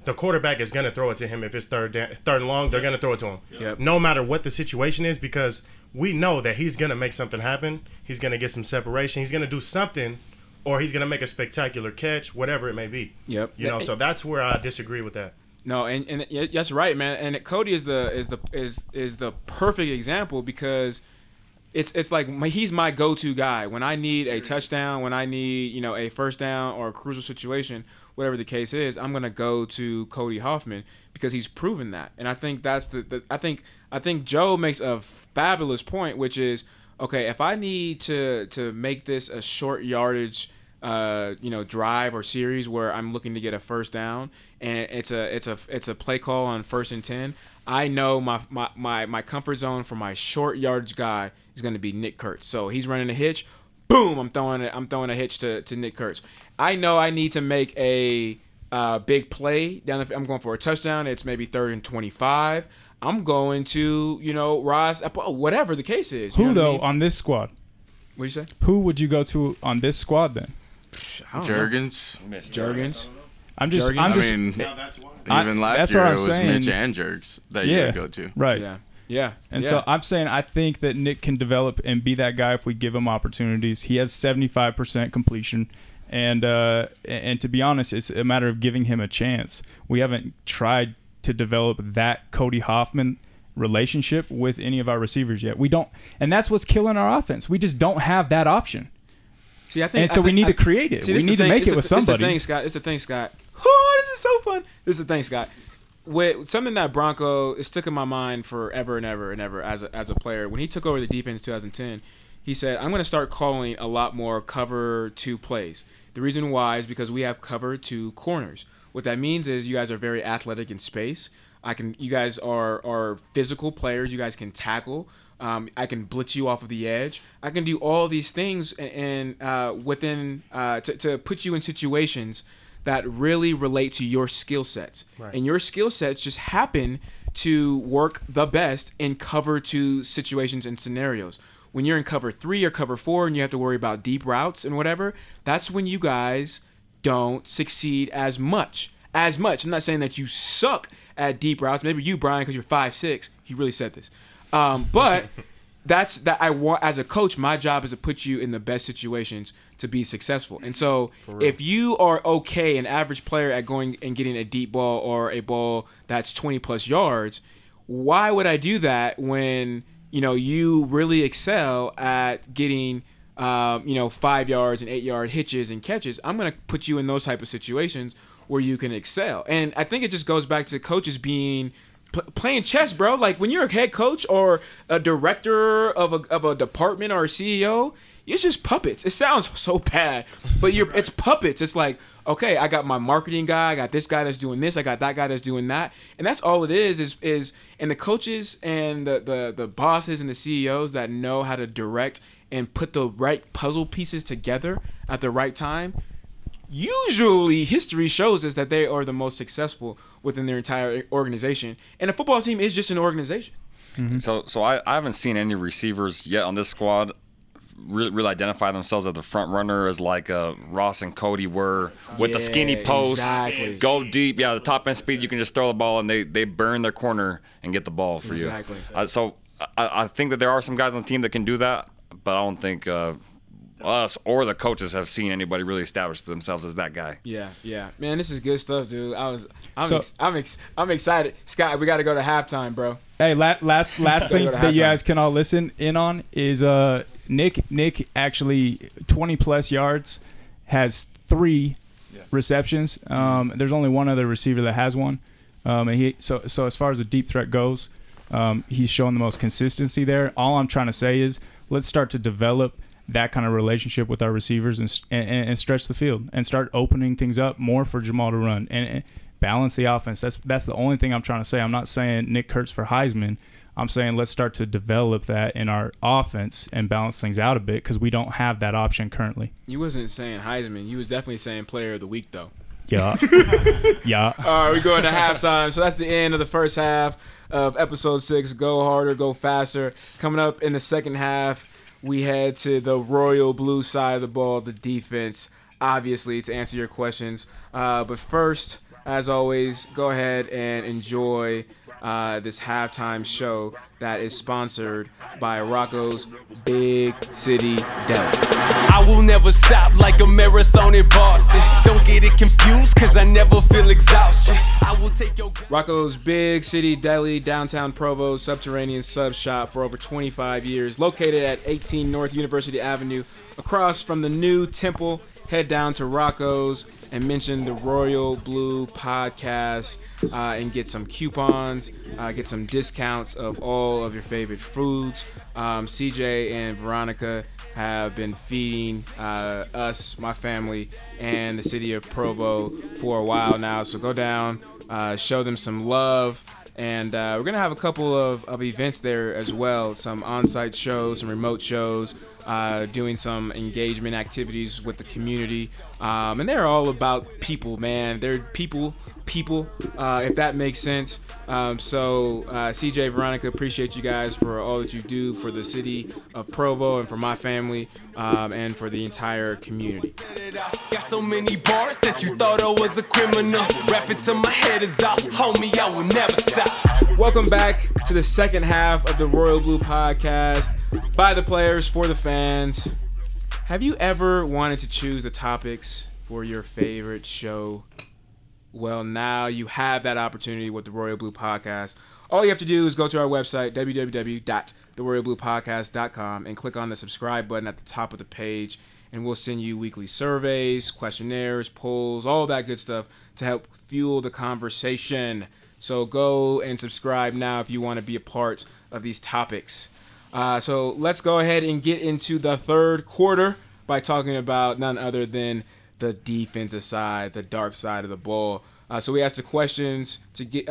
The quarterback is going to throw it to him if it's third and long. They're going to throw it to him, no matter what the situation is, because we know that he's going to make something happen. He's going to get some separation. He's going to do something, or he's going to make a spectacular catch, whatever it may be. So that's where I disagree with that. No, and that's right, man. And Cody is the perfect example, because it's like he's my go-to guy when I need a touchdown, when I need a first down or a crucial situation, whatever the case is. I'm gonna go to Cody Hoffman because he's proven that, and I think that's I think Joe makes a fabulous point, which is okay. If I need to make this a short yardage, drive or series where I'm looking to get a first down, and it's a play call on 1st and 10. I know my comfort zone for my short yardage guy is going to be Nick Kurtz. So he's running a hitch, boom! I'm throwing a hitch to Nick Kurtz. I know I need to make a big play down. I'm going for a touchdown. It's maybe 3rd and 25. I'm going to Ross Apo, whatever the case is. Who though on this squad? What do you say? Who would you go to on this squad then? Jurgens. I'm just. No, that's why. Even last year it was saying. Mitch and Jerks that you would go to. Right. Yeah. And so I'm saying I think that Nick can develop and be that guy if we give him opportunities. He has 75% completion, and to be honest, it's a matter of giving him a chance. We haven't tried to develop that Cody Hoffman relationship with any of our receivers yet. We don't, and that's what's killing our offense. We just don't have that option. See, we need to create it. We need to make it with somebody. It's the thing, Scott. Oh, this is so fun. This is the thing, Scott. With something that Bronco is stuck in my mind forever and ever and ever as a player. When he took over the defense in 2010, he said, "I'm going to start calling a lot more cover 2 plays." The reason why is because we have cover 2 corners. What that means is you guys are very athletic in space. You guys are physical players. You guys can tackle. I can blitz you off of the edge. I can do all these things and to put you in situations that really relate to your skill sets. Right. And your skill sets just happen to work the best in cover 2 situations and scenarios. When you're in cover 3 or cover 4 and you have to worry about deep routes and whatever, that's when you guys don't succeed as much. I'm not saying that you suck at deep routes. Maybe you, Brian, because you're 5'6". He really said this. But that's I want as a coach. My job is to put you in the best situations to be successful. And so, if you are okay, an average player at going and getting a deep ball or a ball that's 20+ yards, why would I do that when you really excel at getting 5 yards and 8-yard hitches and catches? I'm gonna put you in those type of situations where you can excel. And I think it just goes back to coaches being. Playing chess, bro. Like when you're a head coach or a director of a department or a CEO, it's just puppets. It sounds so bad, but it's puppets. It's like, okay, I got my marketing guy, I got this guy that's doing this, I got that guy that's doing that, and that's all it is. And the coaches and the bosses and the CEOs that know how to direct and put the right puzzle pieces together at the right time. Usually, history shows us that they are the most successful within their entire organization, and a football team is just an organization. Mm-hmm. So I haven't seen any receivers yet on this squad really identify themselves as the front runner, as like Ross and Cody were with the skinny post, go deep. Yeah, the top end speed. You can just throw the ball and they burn their corner and get the ball for you. So I think that there are some guys on the team that can do that, but I don't think. Us or the coaches have seen anybody really establish themselves as that guy. Yeah, man, this is good stuff, dude. I'm excited, Scott. We got to go to halftime, bro. Hey, last thing that you guys can all listen in on is Nick actually 20+ yards, has 3 receptions. There's only one other receiver that has one, and so as far as the deep threat goes, he's showing the most consistency there. All I'm trying to say is let's start to develop that kind of relationship with our receivers and stretch the field and start opening things up more for Jamal to run and balance the offense. That's the only thing I'm trying to say. I'm not saying Nick Kurtz for Heisman. I'm saying let's start to develop that in our offense and balance things out a bit because we don't have that option currently. You wasn't saying Heisman. You was definitely saying Player of the Week, though. Yeah. Yeah. All right, we're going to halftime. So that's the end of the first half of Episode 6. Go harder, go faster. Coming up in the second half, we head to the royal blue side of the ball, the defense, obviously, to answer your questions. But first, as always, go ahead and enjoy this halftime show that is sponsored by Rocco's Big City Deli. I will never stop like a marathon in Boston. Don't get it confused, cause I never feel exhaustion. I will take your... Rocco's Big City Deli, downtown Provo, subterranean sub shop for over 25 years. Located at 18 North University Avenue, across from the new Temple. Head down to Rocco's and mention the Royal Blue Podcast and get some coupons, get some discounts of all of your favorite foods. CJ and Veronica have been feeding us, my family, and the city of Provo for a while now. So go down, show them some love. And we're going to have a couple of events there as well, some on-site shows, some remote shows, doing some engagement activities with the community. And they're all about people, man. They're people, if that makes sense. So CJ, Veronica, appreciate you guys for all that you do for the city of Provo and for my family and for the entire community. Got so many bars that you thought I was a criminal. Rap it till my head is off. Homie, I will never stop. Welcome back to the second half of the Royal Blue Podcast. By the players, for the fans. Have you ever wanted to choose the topics for your favorite show? Well, now you have that opportunity with the Royal Blue Podcast. All you have to do is go to our website, www.theroyalbluepodcast.com, and click on the subscribe button at the top of the page, and we'll send you weekly surveys, questionnaires, polls, all that good stuff to help fuel the conversation. So go and subscribe now if you want to be a part of these topics. So let's go ahead and get into the third quarter by talking about none other than the defensive side, the dark side of the ball. So we asked the questions to get,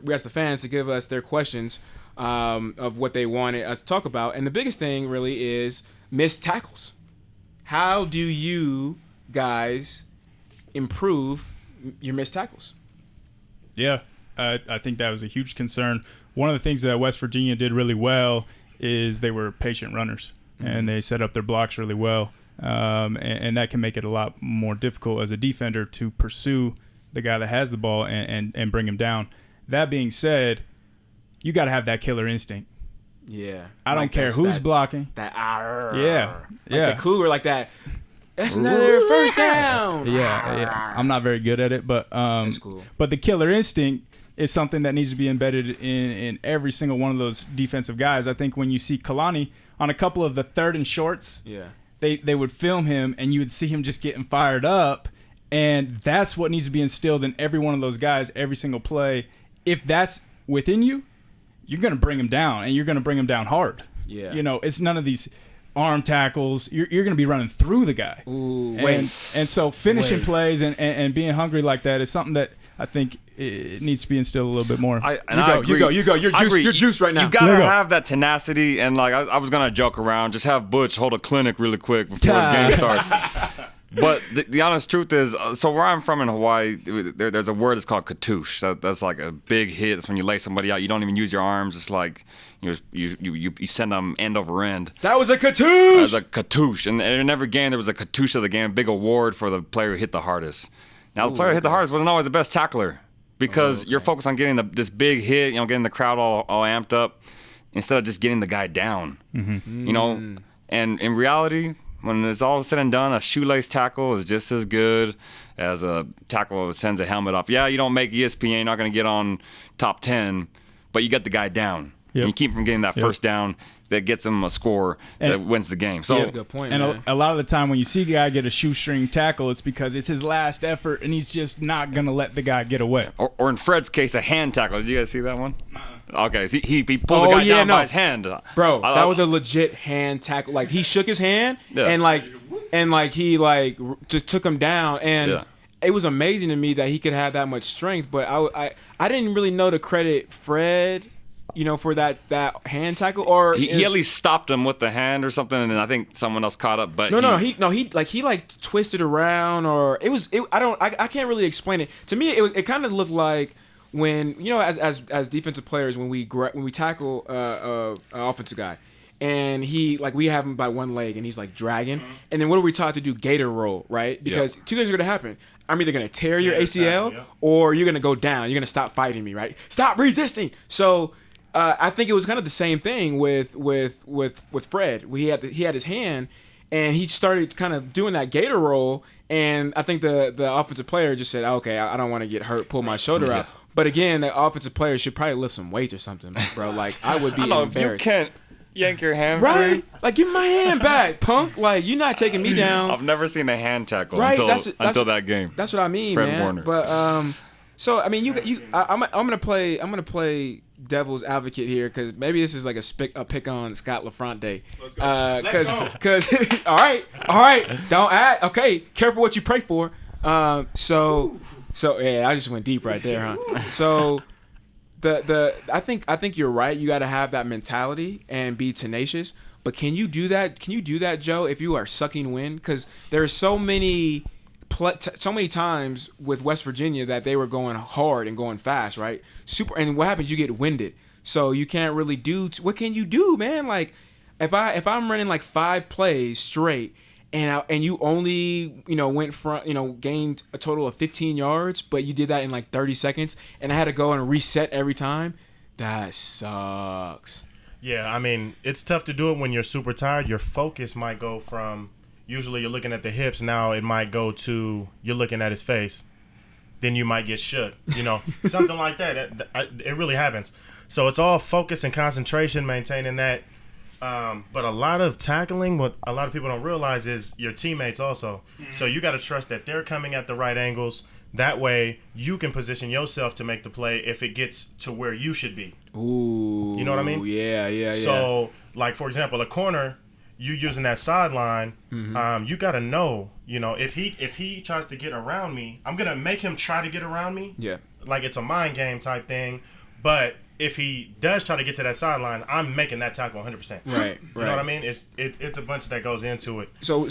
we asked the fans to give us their questions of what they wanted us to talk about. And the biggest thing really is missed tackles. How do you guys improve your missed tackles? Yeah, I think that was a huge concern. One of the things that West Virginia did really well is they were patient runners, and they set up their blocks really well. And that can make it a lot more difficult as a defender to pursue the guy that has the ball and bring him down. That being said, you got to have that killer instinct. Yeah. I don't care who's blocking. That the cougar, like that. That's another first down. Yeah. I'm not very good at it, but that's cool. But the killer instinct is something that needs to be embedded in every single one of those defensive guys. I think when you see Kalani on a couple of the third and shorts, they would film him and you would see him just getting fired up, and that's what needs to be instilled in every one of those guys, every single play. If that's within you, you're going to bring him down, and you're going to bring him down hard. Yeah. You know, it's none of these arm tackles. You're going to be running through the guy. And so finishing plays and being hungry like that is something that I think it needs to be instilled a little bit more. You go. You're juiced right now. You gotta have that tenacity, and like I was gonna joke around, just have Butch hold a clinic really quick before the game starts. But the honest truth is, so where I'm from in Hawaii, there's a word that's called katoosh. So that's like a big hit. That's when you lay somebody out. You don't even use your arms. It's like you send them end over end. That was a katoosh. That was a katoosh. And in every game, there was a katoosh of the game, a big award for the player who hit the hardest. Now, the player who hit the hardest wasn't always the best tackler because you're focused on getting this big hit, getting the crowd all amped up instead of just getting the guy down. And in reality, when it's all said and done, a shoelace tackle is just as good as a tackle that sends a helmet off. Yeah, you don't make ESPN, you're not going to get on top 10, but you get the guy down. Yep. And you keep him from getting that first down that gets him a score that wins the game. So that's a good point, and man. A lot of the time when you see a guy get a shoestring tackle, it's because it's his last effort, and he's just not going to let the guy get away. Or in Fred's case, a hand tackle. Did you guys see that one? Okay, so he pulled the guy down by his hand. Bro, that was a legit hand tackle. Like, he shook his hand, and he just took him down, and it was amazing to me that he could have that much strength, but I didn't really know to credit Fred, for that hand tackle, or he at least stopped him with the hand or something, and I think someone else caught up. But he twisted around, or I can't really explain it. To me, it kind of looked like when as defensive players when we tackle an offensive guy, and we have him by one leg, and he's like dragging. And then what are we taught to do? Gator roll, right? Because two things are gonna happen. I'm either gonna tear your ACL or you're gonna go down. You're gonna stop fighting me, right? Stop resisting. So I think it was kind of the same thing with Fred. He had his hand, and he started kind of doing that gator roll. And I think the offensive player just said, okay, I don't want to get hurt, pull my shoulder out. But again, the offensive player should probably lift some weights or something, bro. Like, I would be embarrassed. You can't yank your hand right? free. Like, give me my hand back, punk. Like, you're not taking me down. I've never seen a hand tackle right? until that game. That's what I mean, Fred man. Warner. But so I mean, I'm gonna play devil's advocate here, because maybe this is like a pick on Scott LeFrandt day. Let's go. Because all right, don't act. Okay, careful what you pray for. So yeah, I just went deep right there, huh? So I think you're right. You got to have that mentality and be tenacious. But can you do that? Can you do that, Joe, if you are sucking wind? Because there are so many times with West Virginia that they were going hard and going fast, right? And what happens? You get winded, so you can't really do. What can you do, man? Like, if I'm running like 5 plays straight, and you only went front, gained a total of 15 yards, but you did that in like 30 seconds, and I had to go and reset every time. That sucks. Yeah, I mean, it's tough to do it when you're super tired. Your focus might go from, usually you're looking at the hips, now it might go to you're looking at his face. Then you might get shook, something like that. It really happens. So it's all focus and concentration, maintaining that. But a lot of tackling, what a lot of people don't realize is your teammates also. So you got to trust that they're coming at the right angles. That way you can position yourself to make the play if it gets to where you should be. Ooh. You know what I mean? Yeah. So, like, for example, a corner, you using that sideline, you got to know, if he tries to get around me, I'm going to make him try to get around me. Yeah. Like, it's a mind game type thing. But if he does try to get to that sideline, I'm making that tackle 100%. Right. You know what I mean? It's a bunch that goes into it. So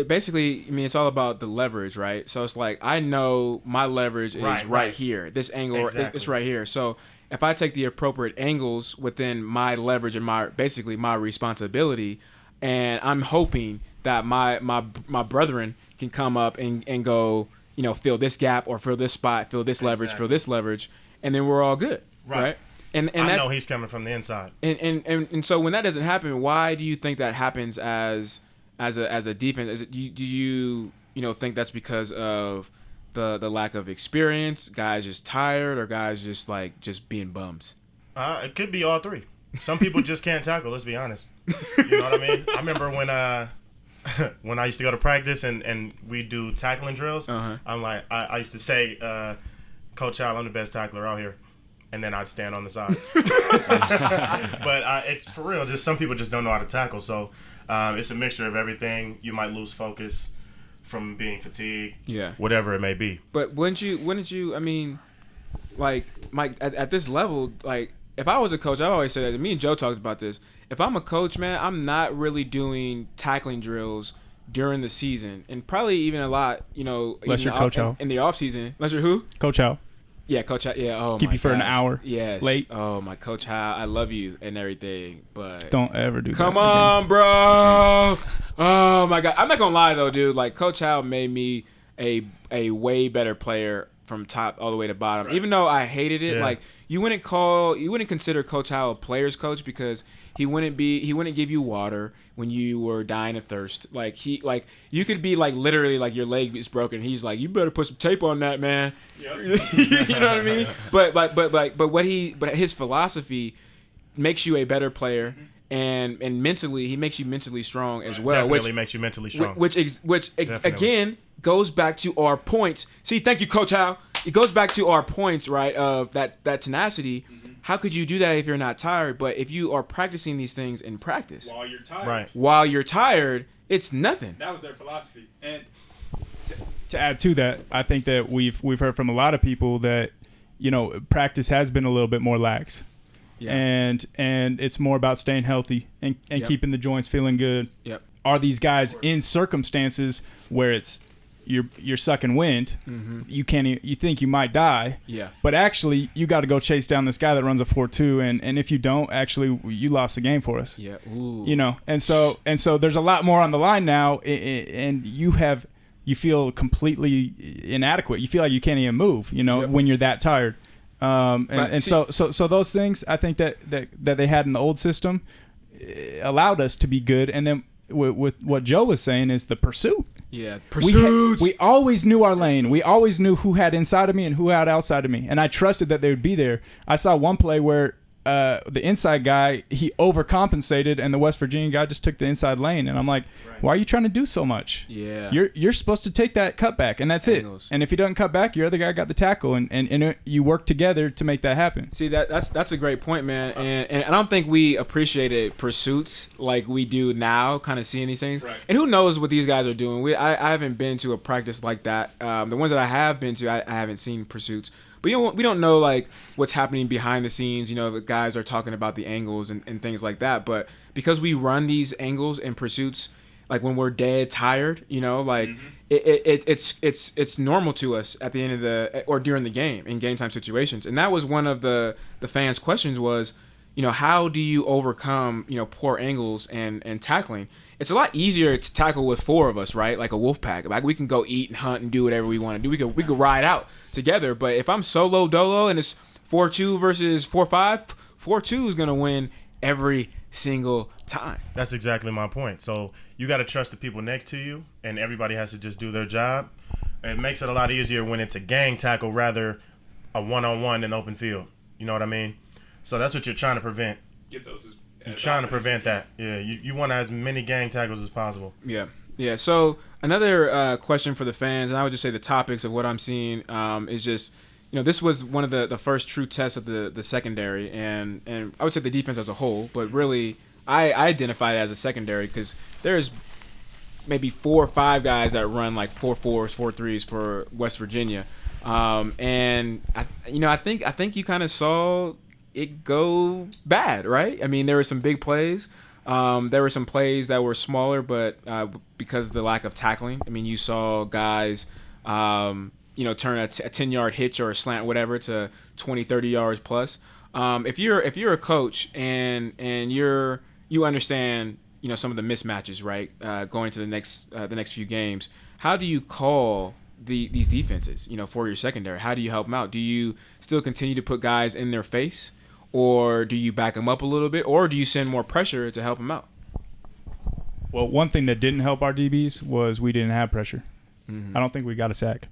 basically, I mean, it's all about the leverage, right? So it's like, I know my leverage is right here. This angle, it's right here. So if I take the appropriate angles within my leverage and my responsibility, and I'm hoping that my brethren can come up and go, fill this gap or fill this spot, fill this leverage, fill this leverage, and then we're all good, right? And I know he's coming from the inside. And so when that doesn't happen, why do you think that happens as a defense? Do you think that's because of the lack of experience, guys just tired, or guys just being bums? It could be all three. Some people just can't tackle, let's be honest. You know what I mean? I remember when I used to go to practice and we do tackling drills, I'm like, I used to say, Coach Al, I'm the best tackler out here. And then I'd stand on the side. But it's for real, just some people just don't know how to tackle. So it's a mixture of everything. You might lose focus from being fatigued, whatever it may be. But wouldn't you, I mean, like, Mike, at this level, like, if I was a coach, I always say that. Me and Joe talked about this. If I'm a coach, man, I'm not really doing tackling drills during the season, and probably even a lot, unless you're Coach Al. In the off season. Unless you're who? Coach Al. Yeah, Coach Al. Yeah. Oh, keep you for an hour. Yes. Late. Oh my Coach Al, I love you and everything, but don't ever do that. Come on, bro. Oh my God, I'm not gonna lie though, dude. Like, Coach Al made me a way better player from top all the way to bottom. Right. Even though I hated it, like, you wouldn't consider Coach Al a player's coach because he wouldn't give you water when you were dying of thirst. Like, you could be like literally like your leg is broken. He's like, you better put some tape on that, man. Yep. You know what I mean? But his philosophy makes you a better player. And mentally, he makes you mentally strong as well. Definitely makes you mentally strong. Which again goes back to our points. See, thank you, Coach Al. It goes back to our points, right? Of that tenacity. Mm-hmm. How could you do that if you're not tired? But if you are practicing these things in practice, while you're tired, it's nothing. That was their philosophy. And to add to that, I think that we've heard from a lot of people that practice has been a little bit more lax. Yeah. And it's more about staying healthy and keeping the joints feeling good. Yep. Are these guys in circumstances where it's you're sucking wind. Mm-hmm. You think you might die. Yeah. But actually, you got to go chase down this guy that runs a 4.2, and if you don't, actually, you lost the game for us. Yeah. Ooh. You know, and so there's a lot more on the line now, and you feel completely inadequate. You feel like you can't even move. You know, when you're that tired. So those things I think that they had in the old system allowed us to be good, and then with what Joe was saying is the pursuit. Yeah, pursuits. We always knew our lane. We always knew who had inside of me and who had outside of me, and I trusted that they would be there. I saw one play where the inside guy, he overcompensated, and the West Virginia guy just took the inside lane, and I'm like, why are you trying to do so much? Yeah, you're supposed to take that cutback, and that's Angles. It. And if he doesn't cut back, your other guy got the tackle, and you work together to make that happen. See, that's a great point, man, and I don't think we appreciated pursuits like we do now, kind of seeing these things. Right. And who knows what these guys are doing? I haven't been to a practice like that. The ones that I have been to, I haven't seen pursuits. But we don't know like what's happening behind the scenes. You know, the guys are talking about the angles and things like that. But because we run these angles and pursuits, like when we're dead tired, you know, like it's normal to us at the end of or during the game in game time situations. And that was one of the fans' questions was, you know, how do you overcome, you know, poor angles and tackling? It's a lot easier to tackle with four of us, right? Like a wolf pack. Like we can go eat and hunt and do whatever we want to do. We could ride out together. But if I'm solo dolo and it's 4-2 versus 4-5, 4-2 is gonna win every single time. That's exactly my point. So you got to trust the people next to you, and everybody has to just do their job. It makes it a lot easier when it's a gang tackle rather a one-on-one in open field. You know what I mean? So that's what you're trying to prevent. Get those. You're trying to prevent that. Yeah, you want as many gang tackles as possible. Yeah. So another question for the fans, and I would just say the topics of what I'm seeing is just, you know, this was one of the first true tests of the secondary, and I would say the defense as a whole, but really I identify it as a secondary because there's maybe 4 or 5 guys that run like 4.4s, 4.3s for West Virginia, and I think you kind of saw it go bad, right? I mean, there were some big plays. There were some plays that were smaller, but because of the lack of tackling, I mean, you saw guys, turn a 10-yard hitch or a slant, whatever, to 20, 30 yards plus. If you're a coach and you understand, you know, some of the mismatches, right, going to the next few games, how do you call these defenses, you know, for your secondary? How do you help them out? Do you still continue to put guys in their face? Or do you back them up a little bit? Or do you send more pressure to help them out? Well, one thing that didn't help our DBs was we didn't have pressure. Mm-hmm. I don't think we got a sack.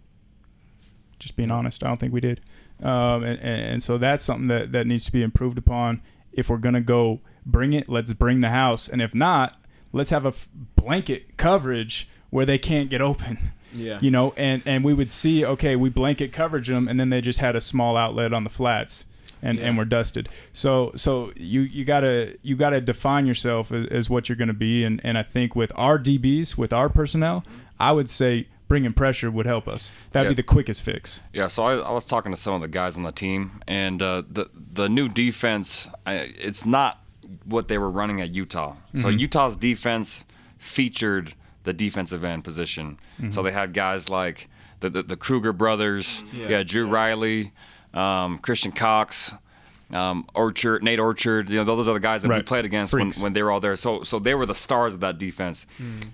Just being honest, I don't think we did. And so that's something that needs to be improved upon. If we're going to go bring it, let's bring the house. And if not, let's have a blanket coverage where they can't get open. Yeah. You know, and we would see, okay, we blanket coverage them, and then they just had a small outlet on the flats. And we're dusted. So you gotta define yourself as what you're gonna be. And I think with our DBs, with our personnel, I would say bringing pressure would help us. That'd be the quickest fix. Yeah. So I was talking to some of the guys on the team, and the new defense, it's not what they were running at Utah. So Utah's defense featured the defensive end position. So they had guys like the Kruger brothers, Drew Riley. Christian Cox, Nate Orchard, you know, those are the guys that we played against when they were all there. So they were the stars of that defense.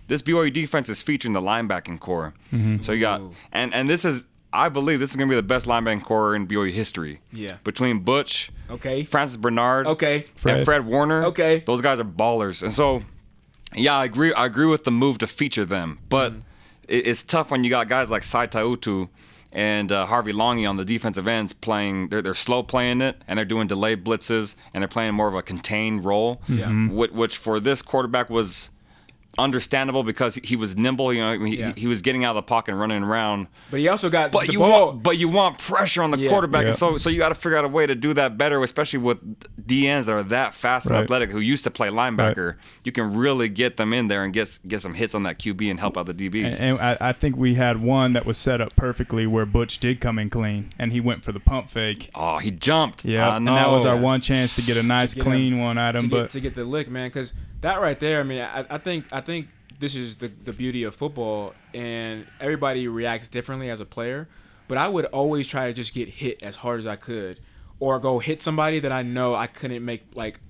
This BYU defense is featuring the linebacking core. So you got, and this is, I believe this is going to be the best linebacking core in BYU history. Yeah. Between Butch, Francis Bernard, and Fred Warner. Those guys are ballers. And so, yeah, I agree with the move to feature them, but it's tough when you got guys like Sai Tautu and Harvey Longy on the defensive ends playing. They're slow playing it, and they're doing delayed blitzes, and they're playing more of a contained role, which for this quarterback was understandable because he was nimble. You know, he was getting out of the pocket and running around. But he also got the ball. You want pressure on the quarterback, and so you got to figure out a way to do that better, especially with DNs that are that fast and athletic who used to play linebacker. You can really get them in there and get some hits on that QB and help out the DBs. And I think we had one that was set up perfectly where Butch did come in clean, and he went for the pump fake. Oh, he jumped. Yeah, and that was our one chance to get a nice clean one at him. To get the lick, man, because that right there, I mean, I think this is the beauty of football, and everybody reacts differently as a player. But I would always try to just get hit as hard as I could, or go hit somebody that I know I couldn't make like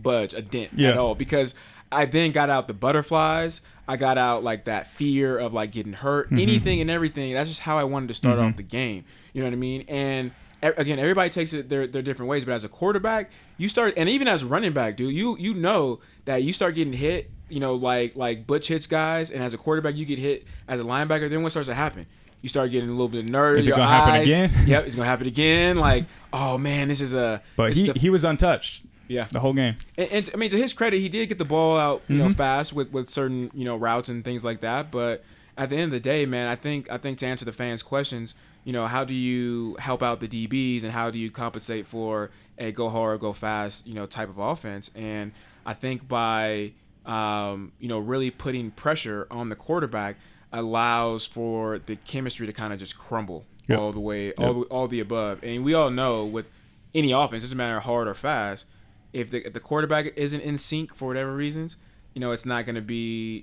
budge a dent at all, because I then got out the butterflies. I got out like that fear of like getting hurt, anything and everything. That's just how I wanted to start off the game. You know what I mean? And again, everybody takes it their different ways. But as a quarterback, you start, and even as a running back, dude, you know that you start getting hit. You know, like Butch hits guys, and as a quarterback, you get hit as a linebacker. Then what starts to happen? You start getting a little bit nervous. Is it gonna happen again? Yep, it's gonna happen again. Like, oh man, this is a. But he was untouched. Yeah, the whole game. And I mean, to his credit, he did get the ball out, you know, fast with certain, you know, routes and things like that. But at the end of the day, man, I think to answer the fans' questions, you know, how do you help out the DBs and how do you compensate for a go hard, go fast, you know, type of offense? And I think by you know, really putting pressure on the quarterback allows for the chemistry to kind of just crumble all the way, all the above. And we all know with any offense, it doesn't matter hard or fast. If the quarterback isn't in sync for whatever reasons, you know, it's not gonna be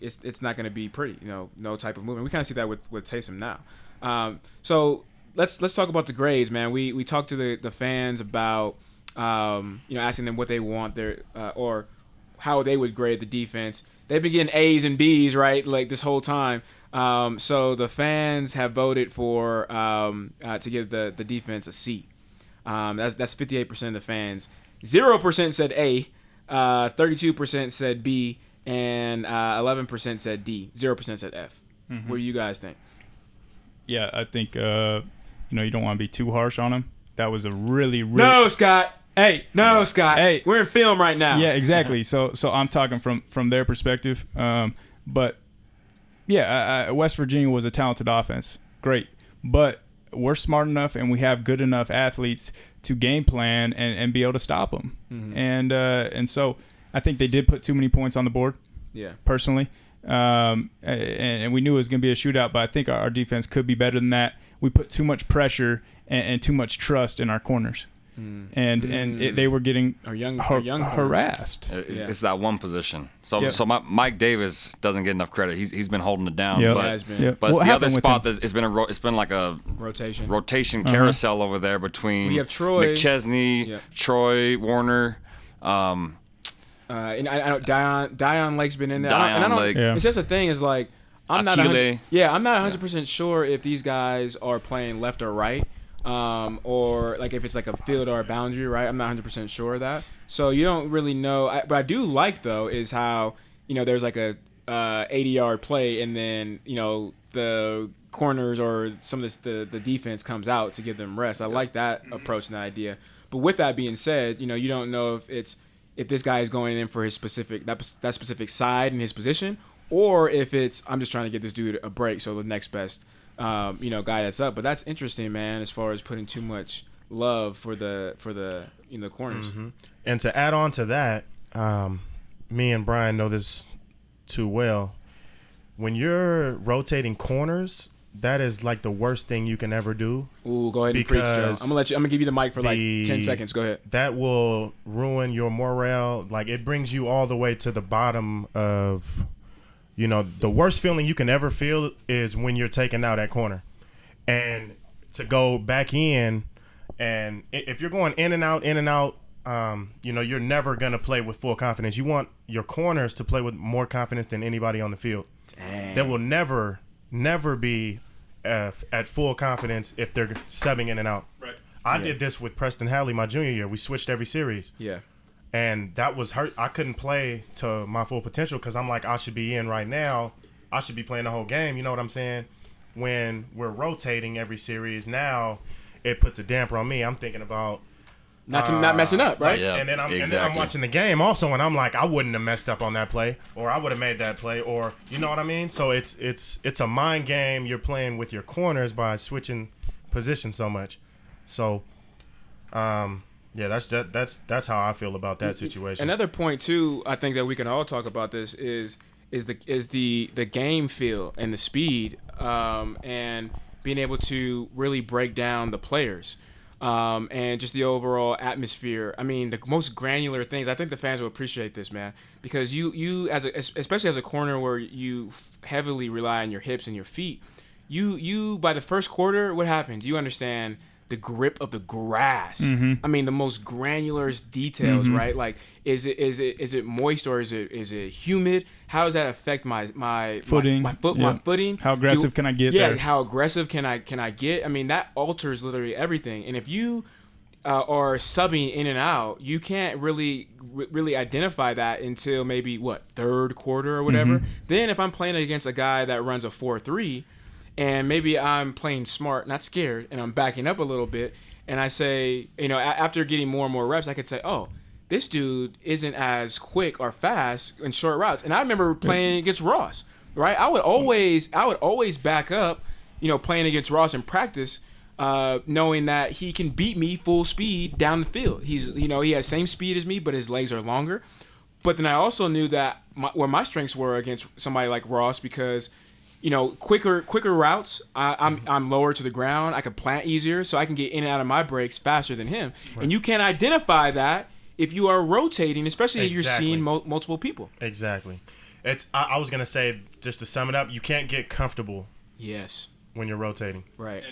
pretty. You know, no type of movement. We kind of see that with Taysom now. So let's talk about the grades, man. We talked to the fans about you know, asking them what they want their or how they would grade the defense. They've been getting A's and B's, right, like this whole time. So the fans have voted for to give the defense a C. That's 58% of the fans. 0% said A, 32% said B, and 11% said D. 0% said F. What do you guys think? Yeah, I think you know, you don't want to be too harsh on him. That was a really No, Scott. Hey, no, Scott. Hey, we're in film right now. Yeah, exactly. So I'm talking from their perspective. But yeah, West Virginia was a talented offense, great, but we're smart enough and we have good enough athletes to game plan and be able to stop them. And so I think they did put too many points on the board. Yeah, personally, and we knew it was going to be a shootout, but I think our defense could be better than that. We put too much pressure and too much trust in our corners. They were getting harassed. It's that one position. So Mike Davis doesn't get enough credit. He's been holding it down. But it's the other spot that it's been like a rotation carousel over there between we have Troy McChesney, Troy Warner. And I know Dion Lake's been in there. It's just the thing is like I'm not 100% sure if these guys are playing left or right. Or like if it's like a field or a boundary, right? I'm not 100% sure of that. So you don't really know. But I do like though is how, you know, there's like a 80-yard play and then, you know, the corners or some of the defense comes out to give them rest. I like that approach and that idea. But with that being said, you know, you don't know if this guy is going in for his specific that specific side in his position, or if it's I'm just trying to get this dude a break so the next best you know, guy that's up. But that's interesting, man, as far as putting too much love for the you know, corners. And to add on to that, me and Brian know this too well. When you're rotating corners, that is like the worst thing you can ever do. Ooh, go ahead and preach, Joe. I'm gonna give you the mic for like 10 seconds. Go ahead. That will ruin your morale. Like it brings you all the way to the bottom of. You know, the worst feeling you can ever feel is when you're taken out at corner. And to go back in, and if you're going in and out, you know, you're never going to play with full confidence. You want your corners to play with more confidence than anybody on the field. Dang. They will never be at full confidence if they're subbing in and out. Right. I did this with Preston Halley my junior year. We switched every series. Yeah. And that was hurt. I couldn't play to my full potential because I'm like, I should be in right now. I should be playing the whole game. You know what I'm saying? When we're rotating every series, now it puts a damper on me. I'm thinking about not messing up, right? Yeah, and then I'm watching the game also, and I'm like, I wouldn't have messed up on that play, or I would have made that play, or you know what I mean? So it's a mind game you're playing with your corners by switching position so much. So, yeah, that's how I feel about that situation. Another point too, I think that we can all talk about this is the game feel and the speed, and being able to really break down the players. and just the overall atmosphere. I mean, the most granular things. I think the fans will appreciate this, man, because you especially as a corner where you heavily rely on your hips and your feet. You by the first quarter, what happens? You understand the grip of the grass. I mean, the most granular details, right? Like, is it moist or is it humid? How does that affect my footing? My footing. How aggressive can I get? Yeah, there? how aggressive can I get? I mean, that alters literally everything. And if you are subbing in and out, you can't really identify that until maybe third quarter or whatever. Then if I'm playing against a guy that runs a 4-3. And maybe I'm playing smart, not scared, and I'm backing up a little bit. And I say, after getting more and more reps, I could say, oh, this dude isn't as quick or fast in short routes. And I remember playing against Ross, right? I would always back up, playing against Ross in practice, knowing that he can beat me full speed down the field. He has same speed as me, but his legs are longer. But then I also knew that where my strengths were against somebody like Ross because – quicker routes. I'm lower to the ground. I can plant easier, so I can get in and out of my breaks faster than him. Right. And you can identify that if you are rotating, especially if you're seeing multiple people. Exactly. I was gonna say, just to sum it up, you can't get comfortable. Yes. When you're rotating. Right.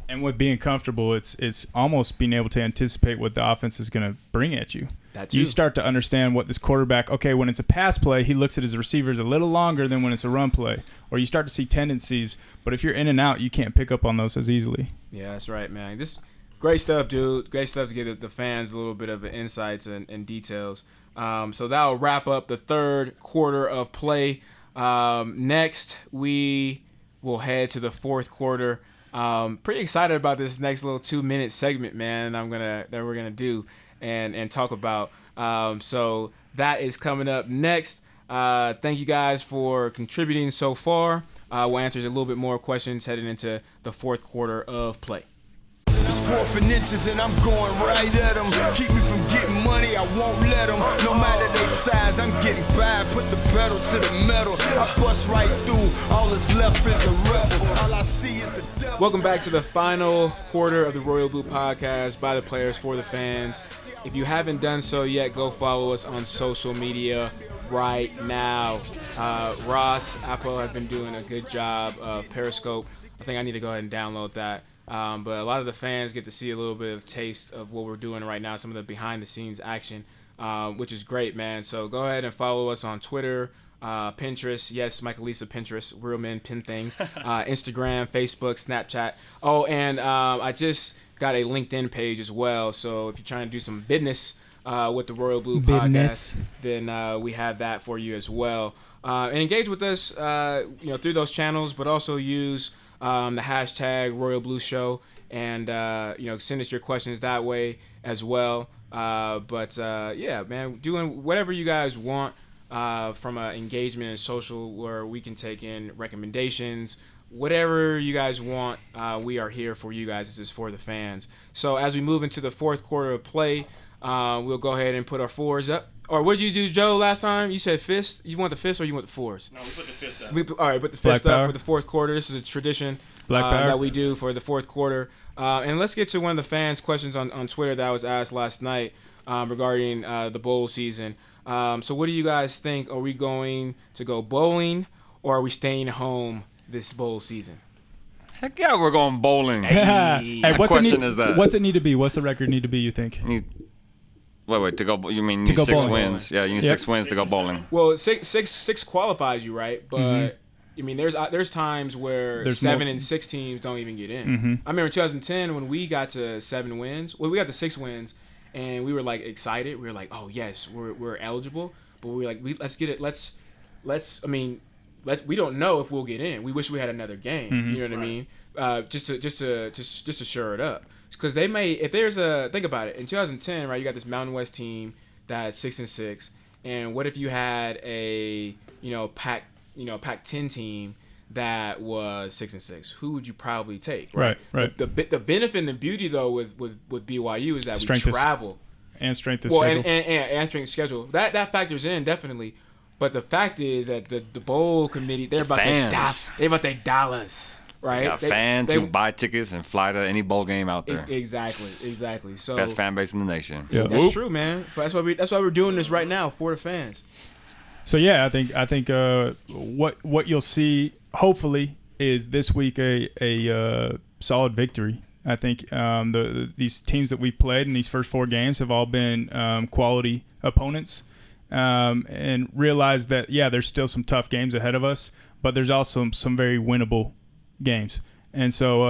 And with being comfortable, it's almost being able to anticipate what the offense is going to bring at you. You start to understand what this quarterback, okay, when it's a pass play, he looks at his receivers a little longer than when it's a run play. Or you start to see tendencies, but if you're in and out, you can't pick up on those as easily. Yeah, that's right, man. This great stuff, dude. Great stuff to give the fans a little bit of insights and details. So that'll wrap up the third quarter of play. Next, we will head to the fourth quarter. Pretty excited about this next little 2-minute segment, man. That we're gonna do and talk about. So that is coming up next. Thank you guys for contributing so far. We'll answer a little bit more questions heading into the fourth quarter of play. It's 4th and inches and I'm going right at them. Keep me from getting money, I won't let them. No matter their size, I'm getting by. Put the pedal to the metal. I bust right through. All that's left is the rebel. All I see is the devil. Welcome back to the final quarter of the Royal Blue Podcast by the players for the fans. If you haven't done so yet, go follow us on social media right now. Ross Apo has been doing a good job of Periscope. I think I need to go ahead and download that. But a lot of the fans get to see a little bit of taste of what we're doing right now, some of the behind-the-scenes action, which is great, man. So go ahead and follow us on Twitter, Pinterest. Yes, Alisa Pinterest, Real Men Pin Things. Instagram, Facebook, Snapchat. Oh, and I just got a LinkedIn page as well. So if you're trying to do some business with the Royal Blue Podcast, then we have that for you as well. And engage with us, through those channels, but also use the hashtag Royal Blue Show, and send us your questions that way as well. Yeah, man, doing whatever you guys want from engagement and social, where we can take in recommendations, whatever you guys want. We are here for you guys. This is for the fans. So as we move into the fourth quarter of play, we'll go ahead and put our fours up. Or what did you do, Joe, last time? You said fist? You want the fist or you want the fours? No, we put the fist up. All right, put the fist up for the fourth quarter. This is a tradition that we do for the fourth quarter. And let's get to one of the fans' questions on Twitter that was asked last night regarding the bowl season. So what do you guys think? Are we going to go bowling or are we staying home this bowl season? Heck yeah, we're going bowling. Hey, My question is that. What's it need to be? What's the record need to be, you think? Wait, to go. You mean you need 6 wins? Yeah, you need 6 wins to go bowling. Well, six qualifies you, right? But I mean, there's times where 7 and 6 teams don't even get in. I remember in 2010 when we got to 7 wins. Well, we got to 6 wins, and we were like excited. We were like, oh yes, we're eligible. But we were like, let's get it. Let's. I mean, we don't know if we'll get in. We wish we had another game. You know what I mean? Just to shore it up. Because they may, if there's think about it, in 2010, right, you got this Mountain West team that's 6-6, and what if you had a Pac-10 team that was 6-6? Who would you probably take? Right. The benefit and the beauty though with BYU is that we travel and strength of schedule. And strength of schedule. That factors in definitely, but the fact is that the bowl committee they're about their dollars. right? Got fans who buy tickets and fly to any bowl game out there. Exactly. So best fan base in the nation. Yeah. that's true, man. So that's why we're doing this right now for the fans. So yeah, I think what you'll see hopefully is this week a solid victory. I think these teams that we've played in these first 4 games have all been quality opponents, and realize that there's still some tough games ahead of us, but there's also some very winnable games. And so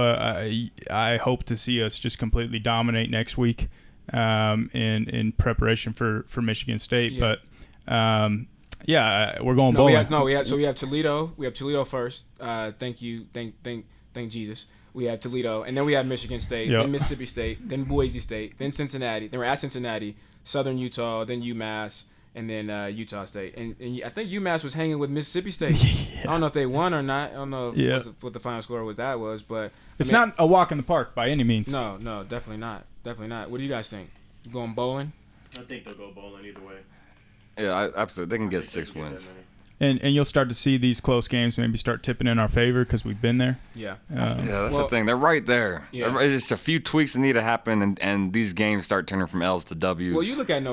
I hope to see us just completely dominate next week in preparation for Michigan State. Yeah. But we're going bowling. We have Toledo. We have Toledo first. Thank Jesus. We have Toledo, and then we have Michigan State, then Mississippi State, then Boise State, then Cincinnati. Then we're at Cincinnati, Southern Utah, then UMass, and then Utah State. And I think UMass was hanging with Mississippi State. I don't know if they won or not. I don't know what the final score was, but it's not a walk in the park by any means. No, definitely not. What do you guys think? You going bowling? I think they'll go bowling either way. Yeah, absolutely. They can get 6 wins. And you'll start to see these close games maybe start tipping in our favor because we've been there. Yeah. That's the thing. They're right there. Yeah. It's just a few tweaks that need to happen, and these games start turning from L's to W's. Well, you look at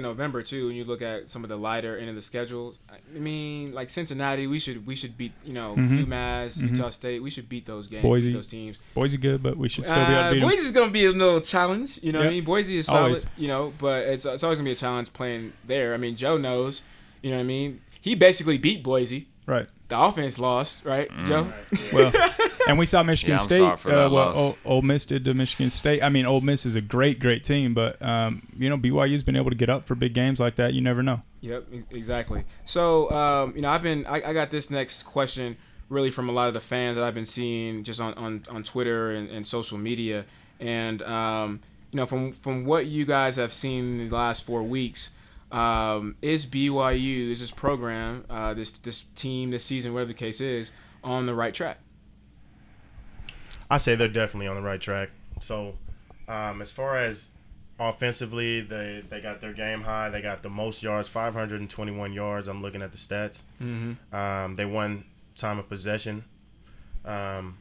November too, and you look at some of the lighter end of the schedule. I mean, like Cincinnati, we should beat UMass, Utah State. We should beat those games, Boise. beat those teams. Boise good, but we should still be able to beat them. Boise's gonna be a little challenge. You know what I mean? Boise is solid. Always. But it's always gonna be a challenge playing there. I mean, Joe knows. You know what I mean? He basically beat Boise. Right. The offense lost, right, Joe? Well, and we saw Michigan State. Sorry for that loss. Ole Miss did to Michigan State. I mean, Ole Miss is a great team, but BYU's been able to get up for big games like that. You never know. Yep, exactly. So, I got this next question really from a lot of the fans that I've been seeing just on Twitter and social media, and from what you guys have seen in the last 4 weeks. Is this program, this team, this season, whatever the case is, on the right track? I say they're definitely on the right track. So, as far as offensively, they got their game high. They got the most yards, 521 yards. I'm looking at the stats. Mm-hmm. They won time of possession. And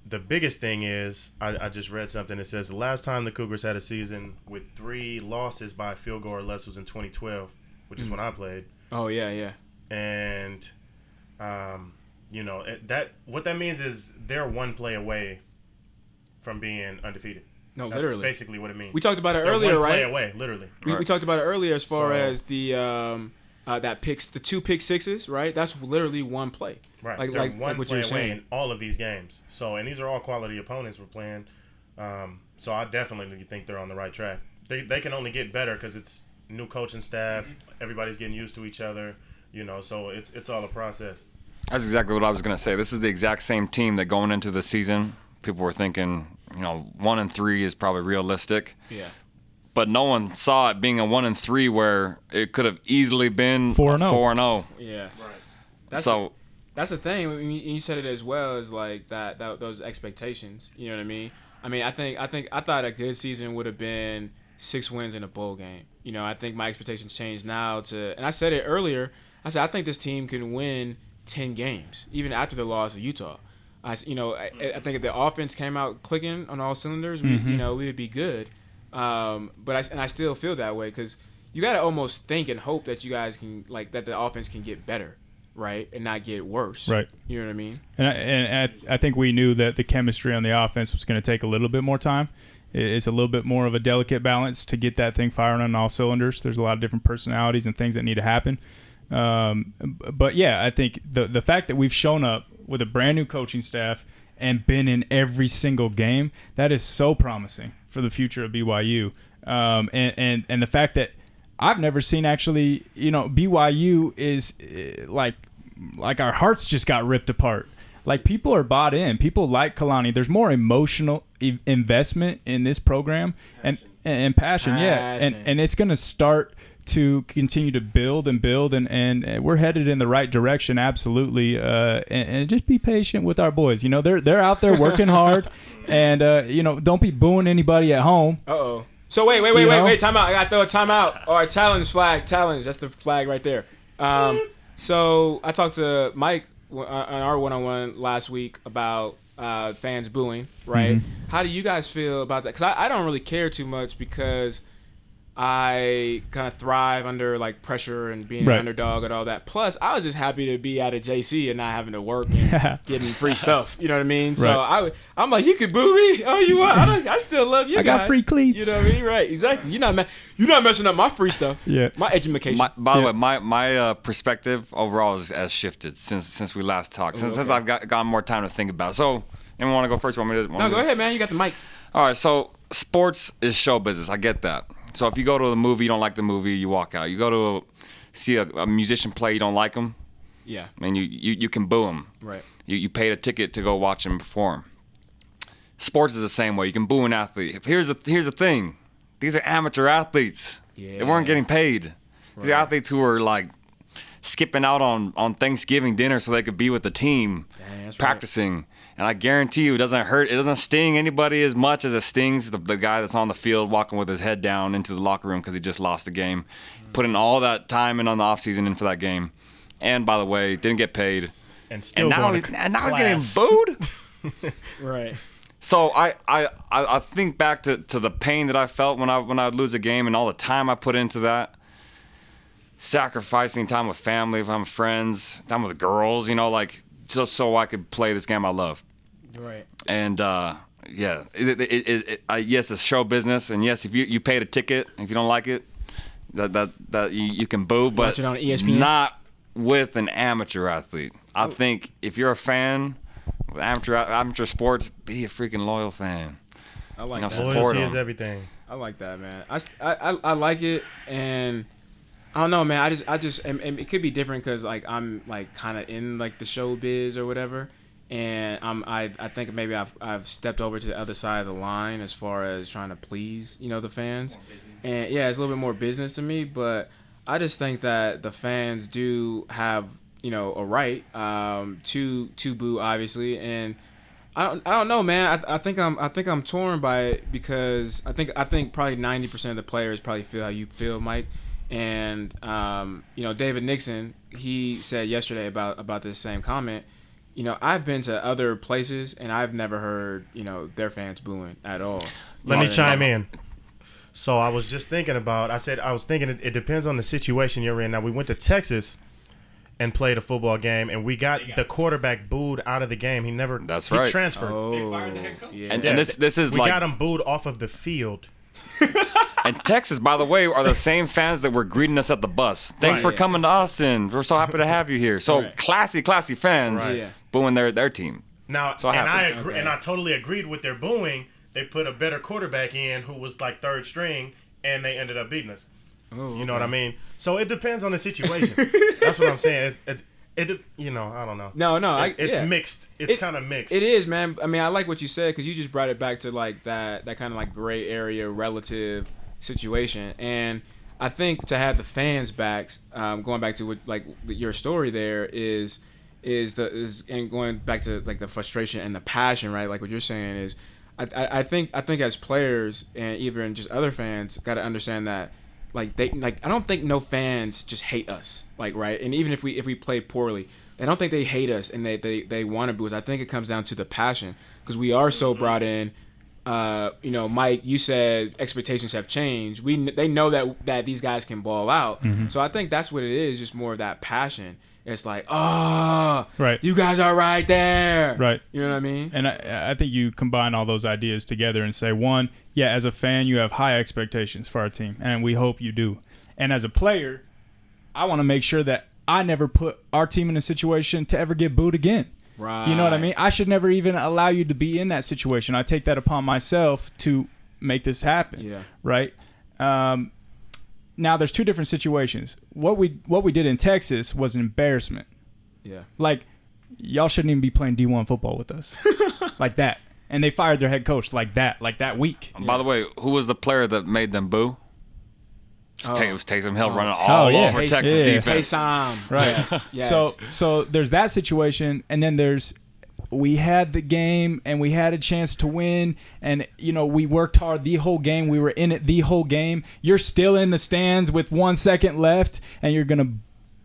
the biggest thing is, I just read something that says the last time the Cougars had a season with 3 losses by a field goal or less was in 2012, which is when I played. Oh, yeah. And, what that means is they're 1 play away from being undefeated. No, That's literally. basically what it means. We talked about it They're earlier, 1 play right? away, literally. We talked about it earlier as far as the the 2 pick sixes, right? That's literally 1 play. Right. Like, they're like 1 what play you're away saying. in all of these games. So, and these are all quality opponents we're playing. So I definitely think they're on the right track. They can only get better because it's new coaching staff. Everybody's getting used to each other. So it's all a process. That's exactly what I was going to say. This is the exact same team that going into the season, people were thinking, 1-3 is probably realistic. Yeah. But no one saw it being a 1-3 where it could have easily been 4-0. Yeah. Right. That's the thing. I mean, you said it as well as like that those expectations. You know what I mean? I thought a good season would have been 6 wins in a bowl game. I think my expectations changed now and I said it earlier. I said I think this team can win 10 games even after the loss of Utah. I think if the offense came out clicking on all cylinders, we would be good. But I still feel that way because you got to almost think and hope that you guys can that the offense can get better. Right, and not get worse. Right. You know what I mean? And I think we knew that the chemistry on the offense was going to take a little bit more time. It's a little bit more of a delicate balance to get that thing firing on all cylinders. There's a lot of different personalities and things that need to happen. But yeah, I think the fact that we've shown up with a brand new coaching staff and been in every single game, that is so promising for the future of BYU. And the fact that I've never seen actually, BYU is like our hearts just got ripped apart. Like people are bought in. People like Kalani. There's more emotional investment in this program and passion. Yeah. And it's going to start to continue to build and we're headed in the right direction. Absolutely. And just be patient with our boys. They're out there working hard and, don't be booing anybody at home. Uh-oh. So wait, time out. I got to throw a time out. All right, challenge. That's the flag right there. So I talked to Mike on our one-on-one last week about fans booing, right? Mm-hmm. How do you guys feel about that? Because I don't really care too much because I kind of thrive under like pressure and being an underdog and all that. Plus, I was just happy to be at a JC and not having to work and getting free stuff. You know what I mean? So I'm like, you could boo me. Oh, you want? I still love you guys. I got free cleats. You know what I mean? Right? Exactly. You're not messing up my free stuff. Yeah. My education. By the way, my perspective overall has shifted since we last talked. Since I've gotten more time to think about it. So, anyone want to go first? No, go ahead, man. You got the mic. All right. So, sports is show business. I get that. So if you go to a movie, you don't like the movie, you walk out. You go to see a musician play, you don't like him. Yeah. And you can boo him. Right. You paid a ticket to go watch him perform. Sports is the same way. You can boo an athlete. Here's the thing. These are amateur athletes. Yeah. They weren't getting paid. These are athletes who were like skipping out on Thanksgiving dinner so they could be with the team practicing. Right. And I guarantee you, it doesn't sting anybody as much as it stings the guy that's on the field walking with his head down into the locker room because he just lost the game, putting all that time in on the offseason in for that game. And by the way, didn't get paid. And still now he's getting booed. Right. So I think back to the pain that I felt when I would lose a game and all the time I put into that. Sacrificing time with family, friends, time with girls, like just so I could play this game I love. Right. And yes, it's show business, and yes, if you paid a ticket, if you don't like it, that you can boo, but watch it on ESPN. Not with an amateur athlete. I think if you're a fan of amateur sports, be a freaking loyal fan. I like that. Loyalty is everything. I like that, man. I like it, and I don't know, man. I just and it could be different because like I'm like kind of in like the show biz or whatever. And I think maybe I've stepped over to the other side of the line as far as trying to please, the fans. And yeah, it's a little bit more business to me, but I just think that the fans do have, a right to boo, obviously. And I don't know, man. I think I'm torn by it because I think probably 90% of the players probably feel how you feel, Mike. And David Nixon, he said yesterday about this same comment. I've been to other places and I've never heard, their fans booing at all. Let me chime in. So I was just thinking it depends on the situation you're in. Now, we went to Texas and played a football game, and we got the quarterback booed out of the game. He transferred. Oh, yeah. And this is we got him booed off of the field. And Texas, by the way, are the same fans that were greeting us at the bus. Thanks for coming to Austin. We're so happy to have you here. So classy fans booing their team. Now, and I totally agreed with their booing. They put a better quarterback in who was like third string, and they ended up beating us. Oh, you know what I mean? So it depends on the situation. That's what I'm saying. I don't know. No, it's mixed. It's kind of mixed. It is, man. I mean, I like what you said because you just brought it back to like that kind of like gray area relative situation, and I think to have the fans backs, going back to what like your story there is and going back to like the frustration and the passion, right? Like what you're saying is, I think as players and even just other fans got to understand that. I don't think no fans just hate us, right? And even if we play poorly, I don't think they hate us and they want to boo us. I think it comes down to the passion because we are so brought in. Mike, you said expectations have changed. They know that these guys can ball out. Mm-hmm. So I think that's what it is, just more of that passion. It's like, you guys are right there. Right. You know what I mean? And I think you combine all those ideas together and say, one, as a fan, you have high expectations for our team, and we hope you do. And as a player, I want to make sure that I never put our team in a situation to ever get booed again. Right. You know what I mean? I should never even allow you to be in that situation. I take that upon myself to make this happen. Yeah. Right? Now, there's two different situations. What we did in Texas was an embarrassment. Yeah. Like, y'all shouldn't even be playing D1 football with us. Like that. And they fired their head coach like that week. By the way, who was the player that made them boo? It was Taysom Hill running all over Texas defense. Taysom. Right. Yes. So there's that situation, and then we had the game and we had a chance to win, and we worked hard the whole game. We were in it the whole game. You're still in the stands with 1 second left, and you're gonna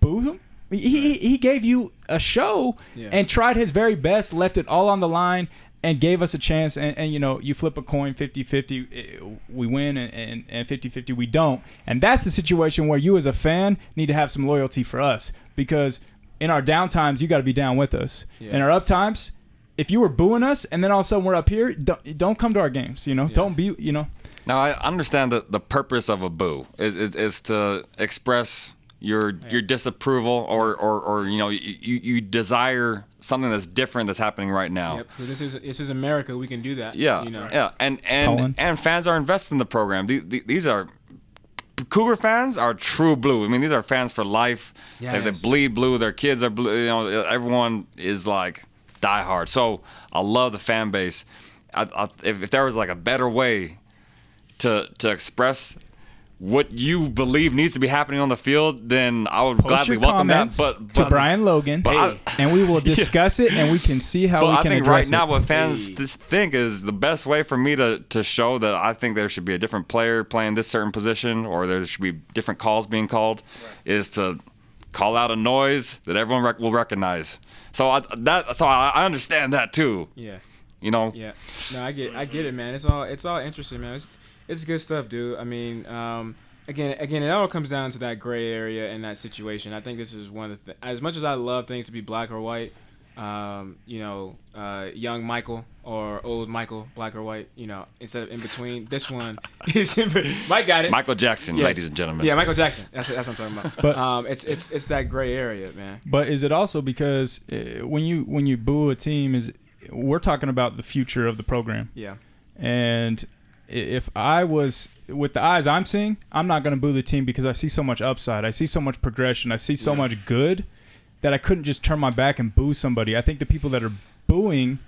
boo him? He gave you a show and tried his very best, left it all on the line, and gave us a chance. And you flip a coin 50-50, we win, and 50-50 we don't. And that's the situation where you as a fan need to have some loyalty for us, because in our down times, you got to be down with us. In our up times, if you were booing us and then all of a sudden we're up here, don't come to our games. Don't be. Now I understand that the purpose of a boo is to express your disapproval or you desire something that's different that's happening right now. Yep. This is America. We can do that. Yeah. And fans are invested in the program. These are Cougar fans are true blue. I mean, these are fans for life. They bleed blue. Their kids are blue. Everyone is like diehard. So I love the fan base. If there was like a better way to express what you believe needs to be happening on the field, then I would gladly welcome that. But to Brian Logan, and we will discuss it, and we can see how we can address it. But I think right now what fans think is the best way for me to show that I think there should be a different player playing this certain position, or there should be different calls being called, is to call out a noise that everyone will recognize. So I understand that too. Yeah. Yeah. No, I get it, man. It's all interesting, man. It's good stuff, dude. I mean, again, it all comes down to that gray area and that situation. I think this is one of the as much as I love things to be black or white, young Michael or old Michael, black or white, instead of in between. This one is Mike got it. Michael Jackson, ladies and gentlemen. Yeah, Michael Jackson. That's what I'm talking about. But it's that gray area, man. But is it also because when you boo a team, we're talking about the future of the program? Yeah. And if I was with the eyes I'm seeing, I'm not going to boo the team because I see so much upside. I see so much progression. I see so much good that I couldn't just turn my back and boo somebody. I think the people that are booing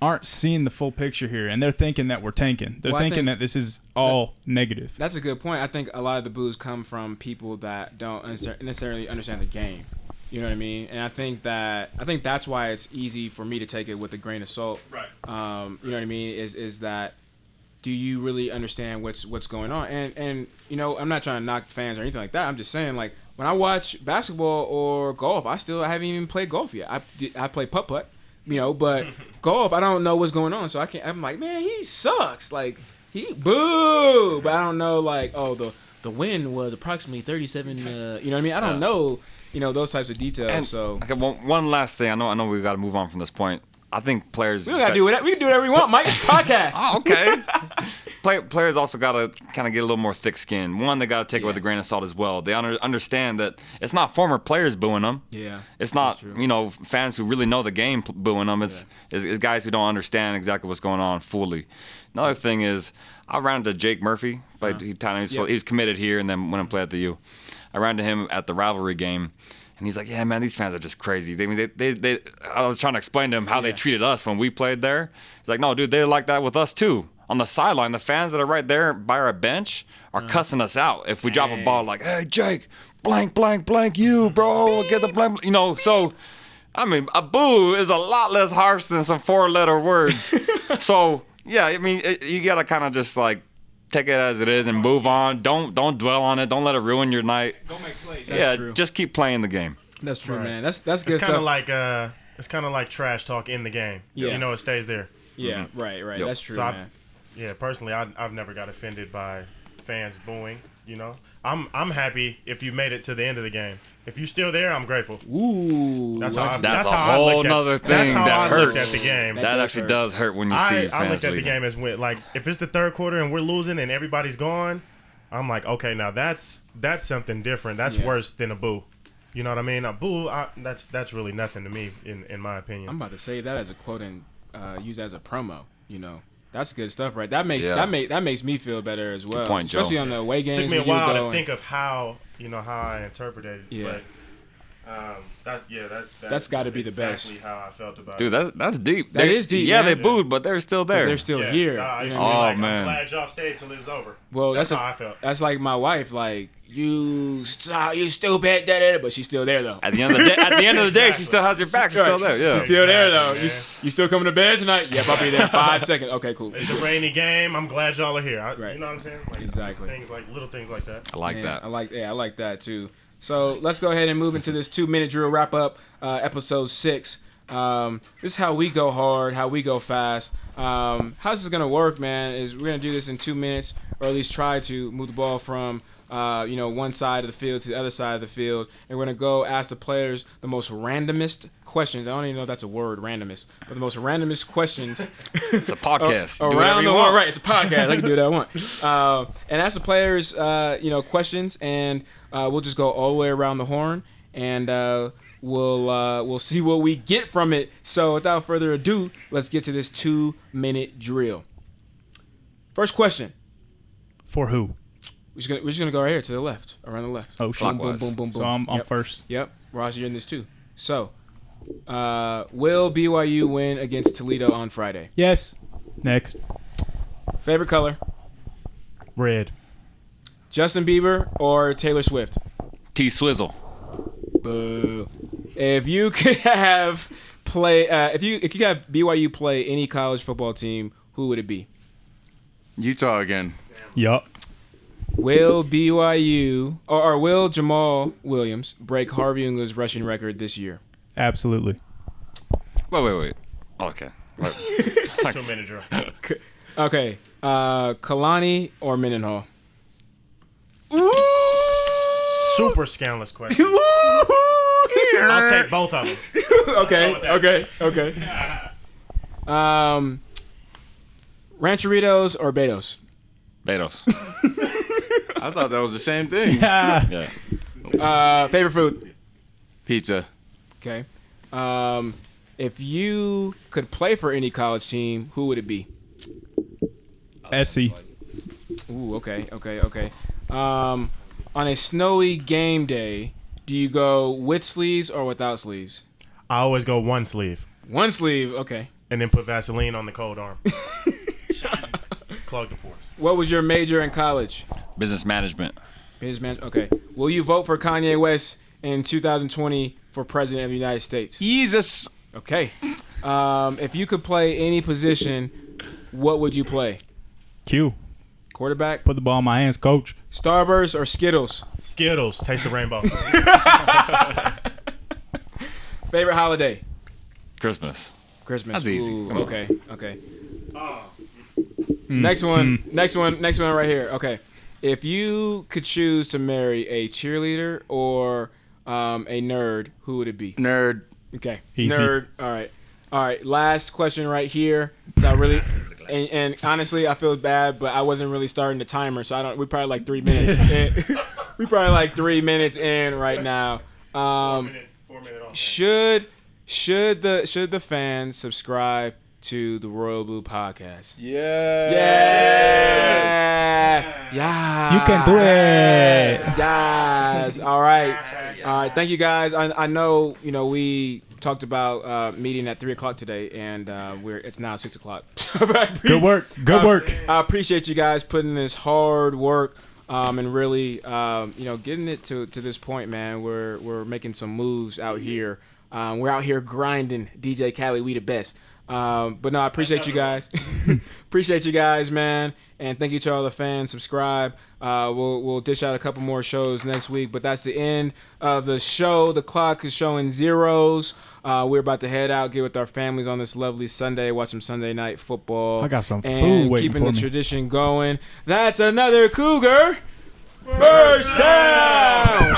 aren't seeing the full picture here, and they're thinking that we're tanking. They're thinking that this is all negative. That's a good point. I think a lot of the boos come from people that don't necessarily understand the game. You know what I mean? And I think that's why it's easy for me to take it with a grain of salt. Right. You know what I mean? Is that do you really understand what's going on? And I'm not trying to knock fans or anything like that. I'm just saying, like, when I watch basketball or golf, I haven't even played golf yet. I play putt-putt, but golf, I don't know what's going on. So I'm like, man, he sucks. Like, he boo. But I don't know, like, the wind was approximately 37, you know what I mean? I don't know, those types of details. And, so okay, one last thing. I know we've got to move on from this point. I think players. We don't gotta do that. We can do whatever we want, Mike. It's a podcast. Oh, okay. Players also got to kind of get a little more thick skin. One, they got to take it with a grain of salt as well. They understand that it's not former players booing them. Yeah. It's not fans who really know the game booing them. It's guys who don't understand exactly what's going on fully. Another thing is, I ran into Jake Murphy. He was committed here and then went and played at the U. I ran to him at the rivalry game. And he's like, yeah, man, these fans are just crazy. They I was trying to explain to him how they treated us when we played there. He's like, no, dude, they're like that with us too. On the sideline, the fans that are right there by our bench are cussing us out if we drop a ball like, hey, Jake, blank, blank, blank you, bro. Get the blank, So, I mean, a boo is a lot less harsh than some 4-letter words. So, yeah, I mean, you got to kind of just like, take it as it is and move on. Don't dwell on it. Don't let it ruin your night. Don't make plays. That's true. Just keep playing the game. That's true, man. That's good it's stuff. It's kind of like trash talk in the game. Yeah. It stays there. Yeah, right. Yep. That's true, so man. Personally, I've never got offended by fans booing. I'm happy if you made it to the end of the game. If you're still there, I'm grateful. Ooh, that's a whole nother thing that's how that I hurts. looked at the game. That actually does hurt when you see fans I looked at leaving. the game as if it's the third quarter and we're losing and everybody's gone, I'm like, okay, now that's something different. That's worse than a boo. You know what I mean? A boo, that's really nothing to me, in my opinion. I'm about to say that as a quote and use as a promo. That's good stuff, right? That makes me feel better as well. Good point, Joe. Especially on the away games. It took me a while to think of how I interpreted it. Yeah. But that's got to be the best. Exactly how I felt about it. Dude, that's deep. That is deep. Yeah, man. they booed, but they're still there. But they're still here. Man. I'm glad y'all stayed till it was over. Well, that's how I felt. That's like my wife. Like, you stupid, but she's still there though. At the end of the day, she still has your back. She's still there. Yeah, she's still there though. You still coming to bed tonight? Yep, I'll be there in 5 seconds. Okay, cool. It's a rainy game. I'm glad y'all are here. Right. You know what I'm saying? Like, exactly. Little things like that. I like that. I like that too. So let's go ahead and move into this 2-minute drill wrap up, episode 6. This is how we go hard, how we go fast. How this is gonna work, man, is we're gonna do this in 2 minutes, or at least try to move the ball from one side of the field to the other side of the field, and we're gonna go ask the players the most randomest questions. I don't even know if that's a word, randomest, but the most randomest questions. It's a podcast. Around the world, right? It's a podcast. I can do what I want. And ask the players, questions, and we'll just go all the way around the horn, and we'll see what we get from it. So without further ado, let's get to this 2-minute drill. First question. For who? We're just gonna go right here to the left, around the left. Oh, shit. Boom, boom, boom. So I'm first. Yep. Ross, you're in this too. So, will BYU win against Toledo on Friday? Yes. Next. Favorite color? Red. Justin Bieber or Taylor Swift? T-Swizzle. Boo. If you could have if you could have BYU play any college football team, who would it be? Utah again. Yup. Will BYU or will Jamal Williams break Harvey Ungla's rushing record this year? Absolutely. Wait. Okay. 2-minute drill. Okay. Kalani or Mendenhall? Super scandalous question. I'll take both of them. Okay. Rancheritos or Betos? Betos. I thought that was the same thing. Yeah. Favorite food? Pizza. Okay. If you could play for any college team, who would it be? SC. Ooh, okay. On a snowy game day, do you go with sleeves or without sleeves? I always go one sleeve One sleeve, okay. and then put Vaseline on the cold arm. Clog the pores. What was your major in college? Business management. Business Okay. Will you vote for Kanye West in 2020 for president of the United States? Jesus. Okay. If you could play any position, what would you play? Q. Quarterback? Put the ball in my hands, coach. Starburst or Skittles? Skittles. Taste the rainbow. Favorite holiday? Christmas. Christmas. That's easy. Ooh, Come on. okay. Next one right here. Okay. If you could choose to marry a cheerleader or a nerd, who would it be? Nerd. Okay. Easy. Nerd. All right. Last question right here. So I really and honestly, I feel bad, but I wasn't really starting the timer, so we probably like 3 minutes. We probably like 3 minutes in right now. 4 minute off. Should the fans subscribe to the Royal Blue Podcast? Yeah. You can do it. Yes. All right. Thank you guys. I know we talked about meeting at 3:00 today, and it's now 6:00. Good work. I appreciate you guys putting this hard work and really getting it to this point, man. We're making some moves out here. We're out here grinding. DJ Cali, we the best. But no, I appreciate you guys. Appreciate you guys, man. And thank you to all the fans. Subscribe. We'll dish out a couple more shows next week. But that's the end of the show. The clock is showing zeros. We're about to head out, get with our families on this lovely Sunday, watch some Sunday night football. I got some food and waiting keeping for the me. tradition going. That's another Cougar. First down.